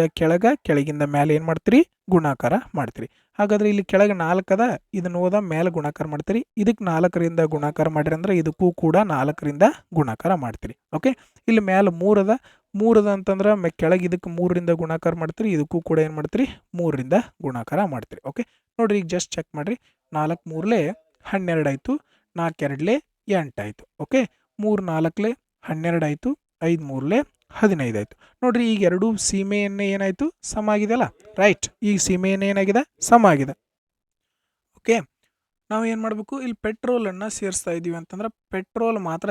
ಕೆಳಗಿಂದ ಮೇಲೆ ಏನು ಮಾಡ್ತೀರಿ? ಗುಣಾಕಾರ ಮಾಡ್ತೀರಿ. ಹಾಗಾದ್ರೆ ಇಲ್ಲಿ ಕೆಳಗೆ 4 ಅದ, ಇದನ್ನು ಹೋದ ಮೇಲೆ ಗುಣಾಕಾರ ಮಾಡ್ತೀರಿ. ಇದಕ್ಕೆ 4ರಿಂದ ಗುಣಾಕಾರ ಮಾಡಿರಿ ಅಂದ್ರೆ ಇದಕ್ಕೂ ಕೂಡ 4ರಿಂದ ಗುಣಾಕಾರ ಮಾಡ್ತೀರಿ. ಓಕೆ, ಇಲ್ಲಿ ಮೇಲೆ 3 ಅದ, 3 ಅದ ಅಂತಂದ್ರೆ ಕೆಳಗೆ ಇದಕ್ಕೆ 3ರಿಂದ ಗುಣಾಕಾರ ಮಾಡ್ತೀರಿ. ಇದಕ್ಕೂ ಕೂಡ ಏನು ಮಾಡ್ತೀರಿ? 3ರಿಂದ ಗುಣಾಕಾರ ಮಾಡ್ತೀರಿ. ಓಕೆ, ನೋಡ್ರಿ, ಈಗ ಜಸ್ಟ್ ಚೆಕ್ ಮಾಡಿರಿ. 4 ಮೂರಲೆ 12 ಆಯಿತು, 4 ಎರಡಲೆ 8 ಆಯಿತು. ಓಕೆ, 3 4ಲೆ 12 ಆಯಿತು, 5 ಮೂರಲೆ 15 ಆಯಿತು. ನೋಡ್ರಿ, ಈಗ ಎರಡೂ ಸೀಮೆ ಎಣ್ಣೆ ಏನಾಯಿತು? ಸಮ ಆಗಿದೆಯಲ್ಲ. ರೈಟ್, ಈಗ ಸೀಮೆ ಎಣ್ಣೆ ಏನಾಗಿದೆ? ಸಮ ಆಗಿದೆ. ಓಕೆ, ನಾವು ಏನು ಮಾಡಬೇಕು? ಇಲ್ಲಿ ಪೆಟ್ರೋಲನ್ನು ಸೇರಿಸ್ತಾ ಇದ್ದೀವಿ ಅಂತಂದ್ರೆ ಪೆಟ್ರೋಲ್ ಮಾತ್ರ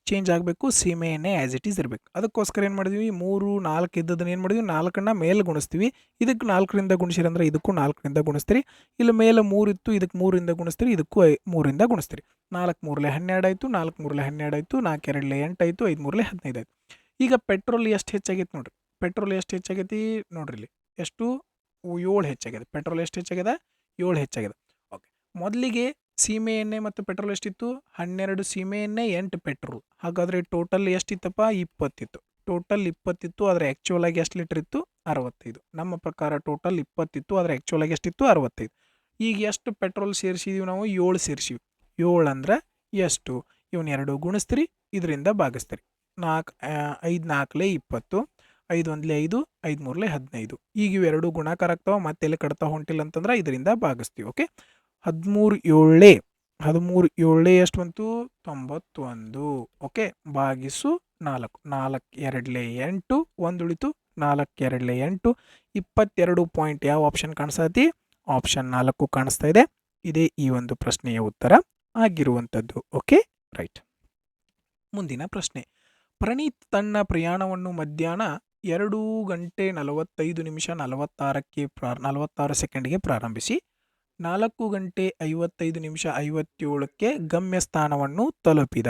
ಚೇಂಜ್ ಆಗಬೇಕು, ಸೀಮೆ ಎಣ್ಣೆ ಆ್ಯಸ್ ಇಟ್ ಈಸ್ ಇರಬೇಕು. ಅದಕ್ಕೋಸ್ಕರ ಏನು ಮಾಡಿದ್ವಿ? 3 4 ಇದ್ದದನ್ನು ಏನು ಮಾಡಿದ್ವಿ? 4ನ್ನ ಮೇಲೆ ಗುಣಿಸ್ತೀವಿ. ಇದಕ್ಕೆ 4ರಿಂದ ಗುಣಿಸಿರಿ ಅಂದ್ರೆ ಇದಕ್ಕೂ 4ರಿಂದ ಗುಣಿಸ್ತೀರಿ. ಇಲ್ಲಿ ಮೇಲೆ 3 ಇತ್ತು, ಇದಕ್ಕೆ 3ರಿಂದ ಗುಣಿಸ್ತೀರಿ, ಇದಕ್ಕೂ 3ರಿಂದ ಗುಣಿಸ್ತೀರಿ. 4 ಮೂರಲೆ 12 ಆಯಿತು, 4 ಮೂರಲೆ 12 ಆಯಿತು, 4 ಎರಡಲೆ 8 ಆಯಿತು, 5 ಮೂರಲೆ 15 ಆಯಿತು. ಈಗ ಪೆಟ್ರೋಲ್ ಎಷ್ಟು ಹೆಚ್ಚಾಗೈತೆ ನೋಡ್ರಿ? ಪೆಟ್ರೋಲ್ ಎಷ್ಟು ಹೆಚ್ಚಾಗೈತಿ ನೋಡ್ರಿ? ಇಲ್ಲಿ ಎಷ್ಟು? 7 ಹೆಚ್ಚಾಗಿದೆ. ಪೆಟ್ರೋಲ್ ಎಷ್ಟು ಹೆಚ್ಚಾಗಿದೆ? 7 ಹೆಚ್ಚಾಗಿದೆ. ಓಕೆ, ಮೊದಲಿಗೆ ಸೀಮೆ ಎಣ್ಣೆ ಮತ್ತು ಪೆಟ್ರೋಲ್ ಎಷ್ಟಿತ್ತು? 12 ಸೀಮೆ ಎಣ್ಣೆ, 8 ಪೆಟ್ರೋಲ್. ಹಾಗಾದರೆ ಟೋಟಲ್ ಎಷ್ಟಿತ್ತಪ್ಪ? 20 ಇತ್ತು. ಟೋಟಲ್ 20 ಇತ್ತು, ಆದರೆ ಆ್ಯಕ್ಚುಲ್ ಆಗಿ ಎಷ್ಟು ಲೀಟರ್ ಇತ್ತು? 65. ನಮ್ಮ ಪ್ರಕಾರ ಟೋಟಲ್ 20 ಇತ್ತು, ಆದರೆ ಆ್ಯಕ್ಚುಲ್ ಆಗಿ ಎಷ್ಟಿತ್ತು? 65. ಈಗ ಎಷ್ಟು ಪೆಟ್ರೋಲ್ ಸೇರಿಸಿದೀವಿ ನಾವು? 7 ಸೇರಿಸಿವಿ. 7 ಅಂದ್ರೆ ಎಷ್ಟು? ಇವನ್ನ 2 ಗುಣಿಸ್ತೀರಿ, ಇದರಿಂದ ಭಾಗಿಸ್ತೀರಿ. 5 4ಲೆ 20, 5 ಒಂದ್ಲೆ 5, 5 ಮೂರಲೆ 15. ಈಗ ಇವೆರಡು ಗುಣಾಕಾರ ಆಗ್ತಾವ, ಮತ್ತೆ ಎಲ್ಲಿ ಕಟ್ತಾ ಹೊಂಟಿಲ್ಲ ಅಂತಂದ್ರೆ ಇದರಿಂದ ಭಾಗಿಸ್ತೀವಿ. ಓಕೆ, 13 7 ಎಷ್ಟು ಬಂತು? 91. ಓಕೆ, ಭಾಗಿಸು 4. 4 ಎರಡಲೆ 8, 1 ಉಳಿತು. 4 ಎರಡಲೆ 8, 22 ಪಾಯಿಂಟ್. ಯಾವ ಆಪ್ಷನ್ ಕಾಣಿಸ್ತೈತಿ? ಆಪ್ಷನ್ 4 ಕಾಣಿಸ್ತಾ ಇದೆ. ಇದೇ ಈ ಒಂದು ಪ್ರಶ್ನೆಯ ಉತ್ತರ ಆಗಿರುವಂಥದ್ದು. Okay, right. ಮುಂದಿನ ಪ್ರಶ್ನೆ, ಪ್ರಣೀತ್ ತನ್ನ ಪ್ರಯಾಣವನ್ನು ಮಧ್ಯಾಹ್ನ 2:45 ಸೆಕೆಂಡ್ಗೆ ಪ್ರಾರಂಭಿಸಿ 4:55 ಗಮ್ಯಸ್ಥಾನವನ್ನು ತಲುಪಿದ.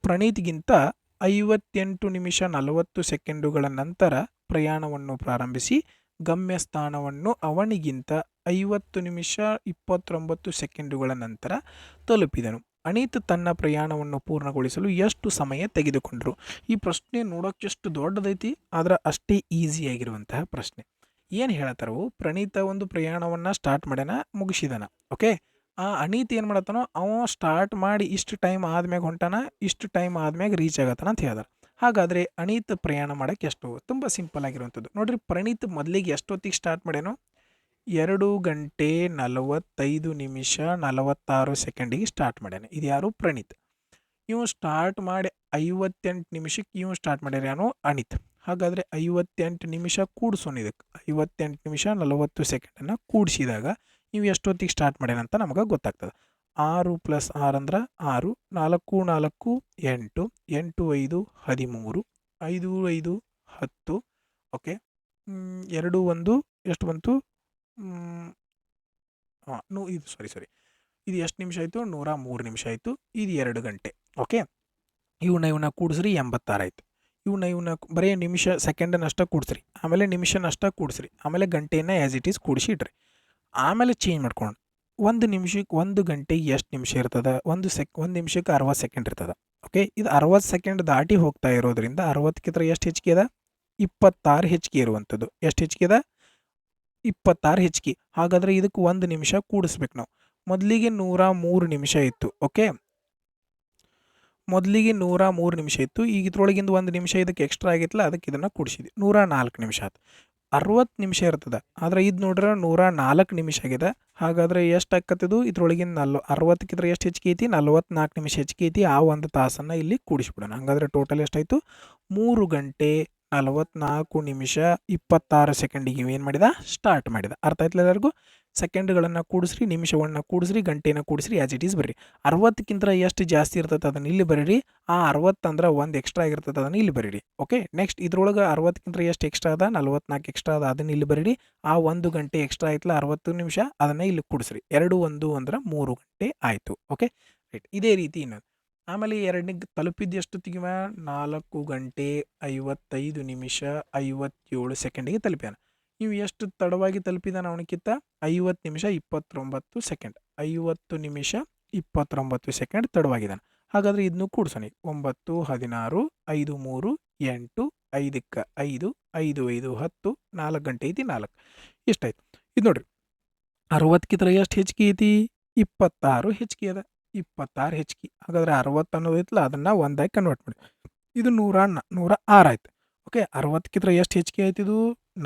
ಪ್ರಣೀತ್ಗಿಂತ 58:40 ನಂತರ ಪ್ರಯಾಣವನ್ನು ಪ್ರಾರಂಭಿಸಿ ಗಮ್ಯಸ್ಥಾನವನ್ನು ಅವನಿಗಿಂತ 50:29 ನಂತರ ತಲುಪಿದನು. ಅನೀತ್ ತನ್ನ ಪ್ರಯಾಣವನ್ನು ಪೂರ್ಣಗೊಳಿಸಲು ಎಷ್ಟು ಸಮಯ ತೆಗೆದುಕೊಂಡರು? ಈ ಪ್ರಶ್ನೆ ನೋಡೋಕೆ ಎಷ್ಟು ದೊಡ್ಡದೈತಿ, ಆದ್ರೆ ಅಷ್ಟೇ ಈಸಿಯಾಗಿರುವಂತಹ ಪ್ರಶ್ನೆ. ಏನು ಹೇಳ್ತಾರೋ, ಪ್ರಣೀತ ಒಂದು ಪ್ರಯಾಣವನ್ನು ಸ್ಟಾರ್ಟ್ ಮಾಡ್ಯಾನ, ಮುಗಿಸಿದಾನ. ಓಕೆ, ಆ ಅನೀತ್ ಏನು ಮಾಡತ್ತಾನೋ, ಅವ ಸ್ಟಾರ್ಟ್ ಮಾಡಿ ಇಷ್ಟು ಟೈಮ್ ಆದ್ಮ್ಯಾಗ ಹೊಂಟಾನ, ಇಷ್ಟು ಟೈಮ್ ಆದ್ಮ್ಯಾಗ ರೀಚ್ ಆಗತ್ತಾನ ಅಂತ ಹೇಳ್ದಾರ. ಹಾಗಾದರೆ ಅನೀತ್ ಪ್ರಯಾಣ ಮಾಡೋಕ್ಕೆ ಎಷ್ಟು? ತುಂಬ ಸಿಂಪಲ್ ಆಗಿರುವಂಥದ್ದು ನೋಡ್ರಿ. ಪ್ರಣೀತ್ ಮೊದಲಿಗೆ ಎಷ್ಟೊತ್ತಿಗೆ ಸ್ಟಾರ್ಟ್ ಮಾಡ್ಯಾನೋ? 2:45 ಸ್ಟಾರ್ಟ್ ಮಾಡ್ಯಾನ. ಇದು ಯಾರು? ಪ್ರಣೀತ್. ಇವು ಸ್ಟಾರ್ಟ್ ಮಾಡಿ 58 ನಿಮಿಷಕ್ಕೆ ಇವು ಸ್ಟಾರ್ಟ್ ಮಾಡ್ಯಾರ, ಯಾರು? ಅನೀತ್. ಹಾಗಾದರೆ 58 ನಿಮಿಷ ಕೂಡಿಸೋಣ. ಇದಕ್ಕೆ 58 ನಿಮಿಷ 40 ಸೆಕೆಂಡನ್ನು ಕೂಡಿಸಿದಾಗ ಇವು ಎಷ್ಟೊತ್ತಿಗೆ ಸ್ಟಾರ್ಟ್ ಮಾಡ್ಯಾನ ಅಂತ ನಮಗೆ ಗೊತ್ತಾಗ್ತದೆ. 6 + 6 ಅಂದ್ರೆ 6, 4 4 8, 8 5 13, 5 5 10. ಓಕೆ. 2 1 ಎಷ್ಟು ಬಂತು? ಇದು ಸಾರಿ ಇದು ಎಷ್ಟು ನಿಮಿಷ ಆಯಿತು? 103 ನಿಮಿಷ ಆಯಿತು. ಇದು 2 ಗಂಟೆ. ಓಕೆ. ಇವನ್ನ ಕೂಡಿಸ್ರಿ 86 ಆಯಿತು. ಇವನ್ನ ಬರೀ ನಿಮಿಷ ಸೆಕೆಂಡನ್ನಷ್ಟ ಕೂಡಿಸ್ರಿ, ಆಮೇಲೆ ನಿಮಿಷನಷ್ಟ ಕೂಡಿಸ್ರಿ, ಆಮೇಲೆ ಗಂಟೆಯನ್ನು ಆ್ಯಸ್ ಇಟ್ ಈಸ್ ಕೂಡಿಸಿ ಇಡ್ರಿ. ಆಮೇಲೆ ಚೇಂಜ್ ಮಾಡ್ಕೊಂಡು 1 ನಿಮಿಷಕ್ಕೆ 1 ಗಂಟೆಗೆ ಎಷ್ಟು ನಿಮಿಷ ಇರ್ತದೆ? 1 ನಿಮಿಷಕ್ಕೆ 60 ಸೆಕೆಂಡ್ ಇರ್ತದೆ. ಓಕೆ. ಇದು 60 ಸೆಕೆಂಡ್ ದಾಟಿ ಹೋಗ್ತಾ ಇರೋದ್ರಿಂದ 60ಕ್ಕಿಂತ ಎಷ್ಟು ಹೆಚ್ಚಿಗೆ ಅದ? 26 ಹೆಚ್ಚಿಗೆ ಇರುವಂಥದ್ದು. ಎಷ್ಟು ಹೆಚ್ಚಿಗೆ ಅದ? 26 ಹೆಚ್ಚಿಗೆ. ಹಾಗಾದರೆ ಇದಕ್ಕೆ 1 ನಿಮಿಷ ಕೂಡಿಸ್ಬೇಕು ನಾವು. ಮೊದಲಿಗೆ 103 ನಿಮಿಷ ಇತ್ತು. ಓಕೆ. ಮೊದಲಿಗೆ 103 ನಿಮಿಷ ಇತ್ತು. ಈಗ ಇದ್ರೊಳಗಿಂದ 1 ನಿಮಿಷ ಇದಕ್ಕೆ ಎಕ್ಸ್ಟ್ರಾ ಆಗಿತ್ತಲ್ಲ, ಅದಕ್ಕೆ ಇದನ್ನು ಕೂಡಿಸಿದ್ವಿ. 104 ನಿಮಿಷ ಆಯ್ತು. 60 ನಿಮಿಷ ಇರ್ತದೆ, ಆದರೆ ಇದು ನೋಡ್ರೆ 104 ನಿಮಿಷ ಆಗಿದೆ. ಹಾಗಾದರೆ ಎಷ್ಟು ಆಕತ್ತಿದು? ಇದ್ರೊಳಗಿಂದ 60ಕ್ಕಿಂತ ಎಷ್ಟು ಹೆಚ್ಚಿಗೆ ಐತಿ? 44 ನಿಮಿಷ ಹೆಚ್ಚಿಗೆ ಐತಿ. ಆ ಒಂದು ತಾಸನ್ನು ಇಲ್ಲಿ ಕೂಡಿಸ್ಬಿಡೋಣ. ಹಾಗಾದರೆ ಟೋಟಲ್ ಎಷ್ಟಾಯಿತು? 3 ಗಂಟೆ 44 ನಿಮಿಷ 26 ಸೆಕೆಂಡಿಗೆ ಏನು ಮಾಡಿದ? ಸ್ಟಾರ್ಟ್ ಮಾಡಿದ. ಅರ್ಥ ಆಯ್ತಲ್ಲ ಎಲ್ಲರಿಗೂ? ಸೆಕೆಂಡ್ಗಳನ್ನು ಕೂಡಿಸ್ರಿ, ನಿಮಿಷವನ್ನು ಕೂಡಿಸ್ರಿ, ಗಂಟೆನ ಕೂಡಿಸ್ರಿ, ಆ್ಯಸ್ ಇಟ್ ಈಸ್ ಬರ್ರಿ. 60ಕ್ಕಿಂತ ಎಷ್ಟು ಜಾಸ್ತಿ ಇರ್ತದೆ ಅದನ್ನು ಇಲ್ಲಿ ಬರೀರಿ. ಆ 60 ಅಂದ್ರೆ 1 ಎಕ್ಸ್ಟ್ರಾ ಆಗಿರ್ತದೆ, ಅದನ್ನು ಇಲ್ಲಿ ಬರೀರಿ. ಓಕೆ. ನೆಕ್ಸ್ಟ್ ಇದ್ರೊಳಗೆ 60ಕ್ಕಿಂತ ಎಷ್ಟು ಎಕ್ಸ್ಟ್ರಾ ಅದ? 44 ಎಕ್ಸ್ಟ್ರಾ ಅದ, ಅದನ್ನು ಇಲ್ಲಿ ಬರೀರಿ. ಆ 1 ಗಂಟೆ ಎಕ್ಸ್ಟ್ರಾ ಆಯ್ತಲ್ಲ 60 ನಿಮಿಷ, ಅದನ್ನು ಇಲ್ಲಿ ಕೂಡಿಸ್ರಿ. 2 1 ಅಂದ್ರೆ 3 ಗಂಟೆ ಆಯಿತು. ಓಕೆ. ರೈಟ್. ಇದೇ ರೀತಿ ಇನ್ನೊಂದು. ಆಮೇಲೆ ಎರಡನಿಗೆ ತಲುಪಿದ್ದು ಎಷ್ಟೊತ್ತಿಗೆ? 4 ಗಂಟೆ 55 ನಿಮಿಷ 57 ಸೆಕೆಂಡಿಗೆ ತಲುಪ್ಯಾನ. ನೀವು ಎಷ್ಟು ತಡವಾಗಿ ತಲುಪಿದಾನ ಅವನಕ್ಕಿಂತ? 50 ನಿಮಿಷ 29 ಸೆಕೆಂಡ್. 50 ನಿಮಿಷ 29 ಸೆಕೆಂಡ್ ತಡವಾಗಿದ್ದಾನೆ. ಹಾಗಾದರೆ ಇದನ್ನು ಕೂಡಿಸೋಣ. 9 16 5 3 8 5ಕ್ಕೆ 5 5 5 10 4 ಗಂಟೆ ಐತಿ 4 ಎಷ್ಟಾಯ್ತು? ಇದು ನೋಡ್ರಿ, 60ಕ್ಕಿಂತ ಎಷ್ಟು ಹೆಚ್ಚಿಗೆ ಐತಿ? 26 ಹೆಚ್ಚಿಗೆ ಅದ. 26 ಹೆಚ್ಚಿಗೆ. ಹಾಗಾದರೆ 60 ಅನ್ನೋದು ಐತಲ್ಲ, ಅದನ್ನು 1 ಕನ್ವರ್ಟ್ ಮಾಡಿ. ಇದು 106 ಆಯ್ತು. ಓಕೆ. 60ಕ್ಕಿಂತ ಎಷ್ಟು ಹೆಚ್ಚಿಗೆ ಆಯ್ತು? ಇದು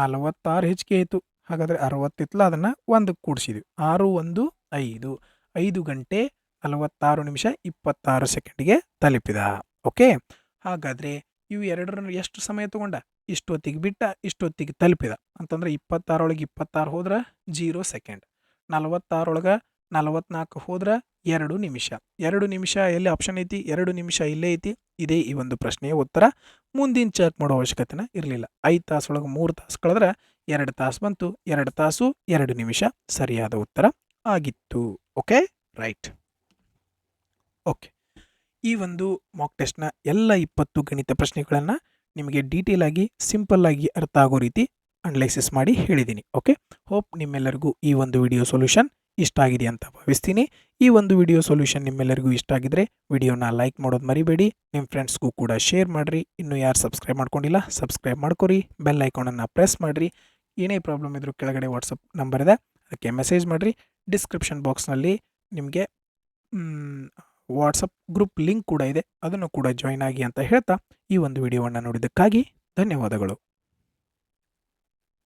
46 ಹೆಚ್ಚಿಗೆ ಆಯಿತು. ಹಾಗಾದರೆ 60 ಇತ್ತಲ್ಲ, ಅದನ್ನು 1ಕ್ಕೆ ಕೂಡಿಸಿದ್ವಿ. 6 1 5 5 ಗಂಟೆ 46 ನಿಮಿಷ 26 ಸೆಕೆಂಡಿಗೆ ತಲುಪಿದ. ಓಕೆ. ಹಾಗಾದರೆ ಇವು ಎರಡರನ್ನು ಎಷ್ಟು ಸಮಯ ತೊಗೊಂಡ? ಇಷ್ಟೊತ್ತಿಗೆ ಬಿಟ್ಟ, ಇಷ್ಟೊತ್ತಿಗೆ ತಲುಪಿದ ಅಂತಂದ್ರೆ 26 ಒಳಗೆ 26 ಹೋದ್ರೆ 0 ಸೆಕೆಂಡ್. 46 ಒಳಗೆ 44 ಹೋದ್ರೆ 2 ನಿಮಿಷ. 2 ನಿಮಿಷ ಎಲ್ಲಿ ಆಪ್ಷನ್ ಐತಿ? 2 ನಿಮಿಷ ಇಲ್ಲೇ ಐತಿ. ಇದೇ ಈ ಒಂದು ಪ್ರಶ್ನೆಯ ಉತ್ತರ. ಮುಂದಿನ ಚೆಕ್ ಮಾಡೋ ಅವಶ್ಯಕತೆನ ಇರಲಿಲ್ಲ. 5 ತಾಸೊಳಗೆ 3 ತಾಸು ಕಳೆದ್ರೆ 2 ತಾಸು ಬಂತು. 2 ತಾಸು 2 ನಿಮಿಷ ಸರಿಯಾದ ಉತ್ತರ ಆಗಿತ್ತು. ಓಕೆ. ರೈಟ್. ಓಕೆ. ಈ ಒಂದು ಮಾಕ್ ಟೆಸ್ಟ್ನ ಎಲ್ಲ 20 ಗಣಿತ ಪ್ರಶ್ನೆಗಳನ್ನು ನಿಮಗೆ ಡೀಟೇಲ್ ಆಗಿ ಸಿಂಪಲ್ ಆಗಿ ಅರ್ಥ ಆಗೋ ರೀತಿ ಅನಲೈಸಿಸ್ ಮಾಡಿ ಹೇಳಿದ್ದೀನಿ. ಓಕೆ. ಹೋಪ್ ನಿಮ್ಮೆಲ್ಲರಿಗೂ ಈ ಒಂದು ವಿಡಿಯೋ ಸೊಲ್ಯೂಷನ್ ಇಷ್ಟ ಆಗಿದೆ ಅಂತ ಭಾವಿಸ್ತೀನಿ. ಈ ಒಂದು ವಿಡಿಯೋ ಸೊಲ್ಯೂಷನ್ ನಿಮ್ಮೆಲ್ಲರಿಗೂ ಇಷ್ಟ ಆಗಿದ್ರೆ ವಿಡಿಯೋನ ಲೈಕ್ ಮಾಡೋದು ಮರಿಬೇಡಿ. ನಿಮ್ಮ ಫ್ರೆಂಡ್ಸ್ಗೂ ಕೂಡ ಶೇರ್ ಮಾಡಿರಿ. ಇನ್ನೂ ಯಾರು ಸಬ್ಸ್ಕ್ರೈಬ್ ಮಾಡ್ಕೊಂಡಿಲ್ಲ ಸಬ್ಸ್ಕ್ರೈಬ್ ಮಾಡ್ಕೊರಿ. ಬೆಲ್ ಐಕಾನನ್ನು ಪ್ರೆಸ್ ಮಾಡಿರಿ. ಏನೇ ಪ್ರಾಬ್ಲಮ್ ಇದ್ರೂ ಕೆಳಗಡೆ ವಾಟ್ಸಪ್ ನಂಬರ್ ಇದೆ, ಅದಕ್ಕೆ ಮೆಸೇಜ್ ಮಾಡಿರಿ. ಡಿಸ್ಕ್ರಿಪ್ಷನ್ ಬಾಕ್ಸ್ನಲ್ಲಿ ನಿಮಗೆ ವಾಟ್ಸಪ್ ಗ್ರೂಪ್ ಲಿಂಕ್ ಕೂಡ ಇದೆ, ಅದನ್ನು ಕೂಡ ಜಾಯ್ನ್ ಆಗಿ ಅಂತ ಹೇಳ್ತಾ ಈ ಒಂದು ವಿಡಿಯೋವನ್ನು ನೋಡಿದ್ದಕ್ಕಾಗಿ ಧನ್ಯವಾದಗಳು.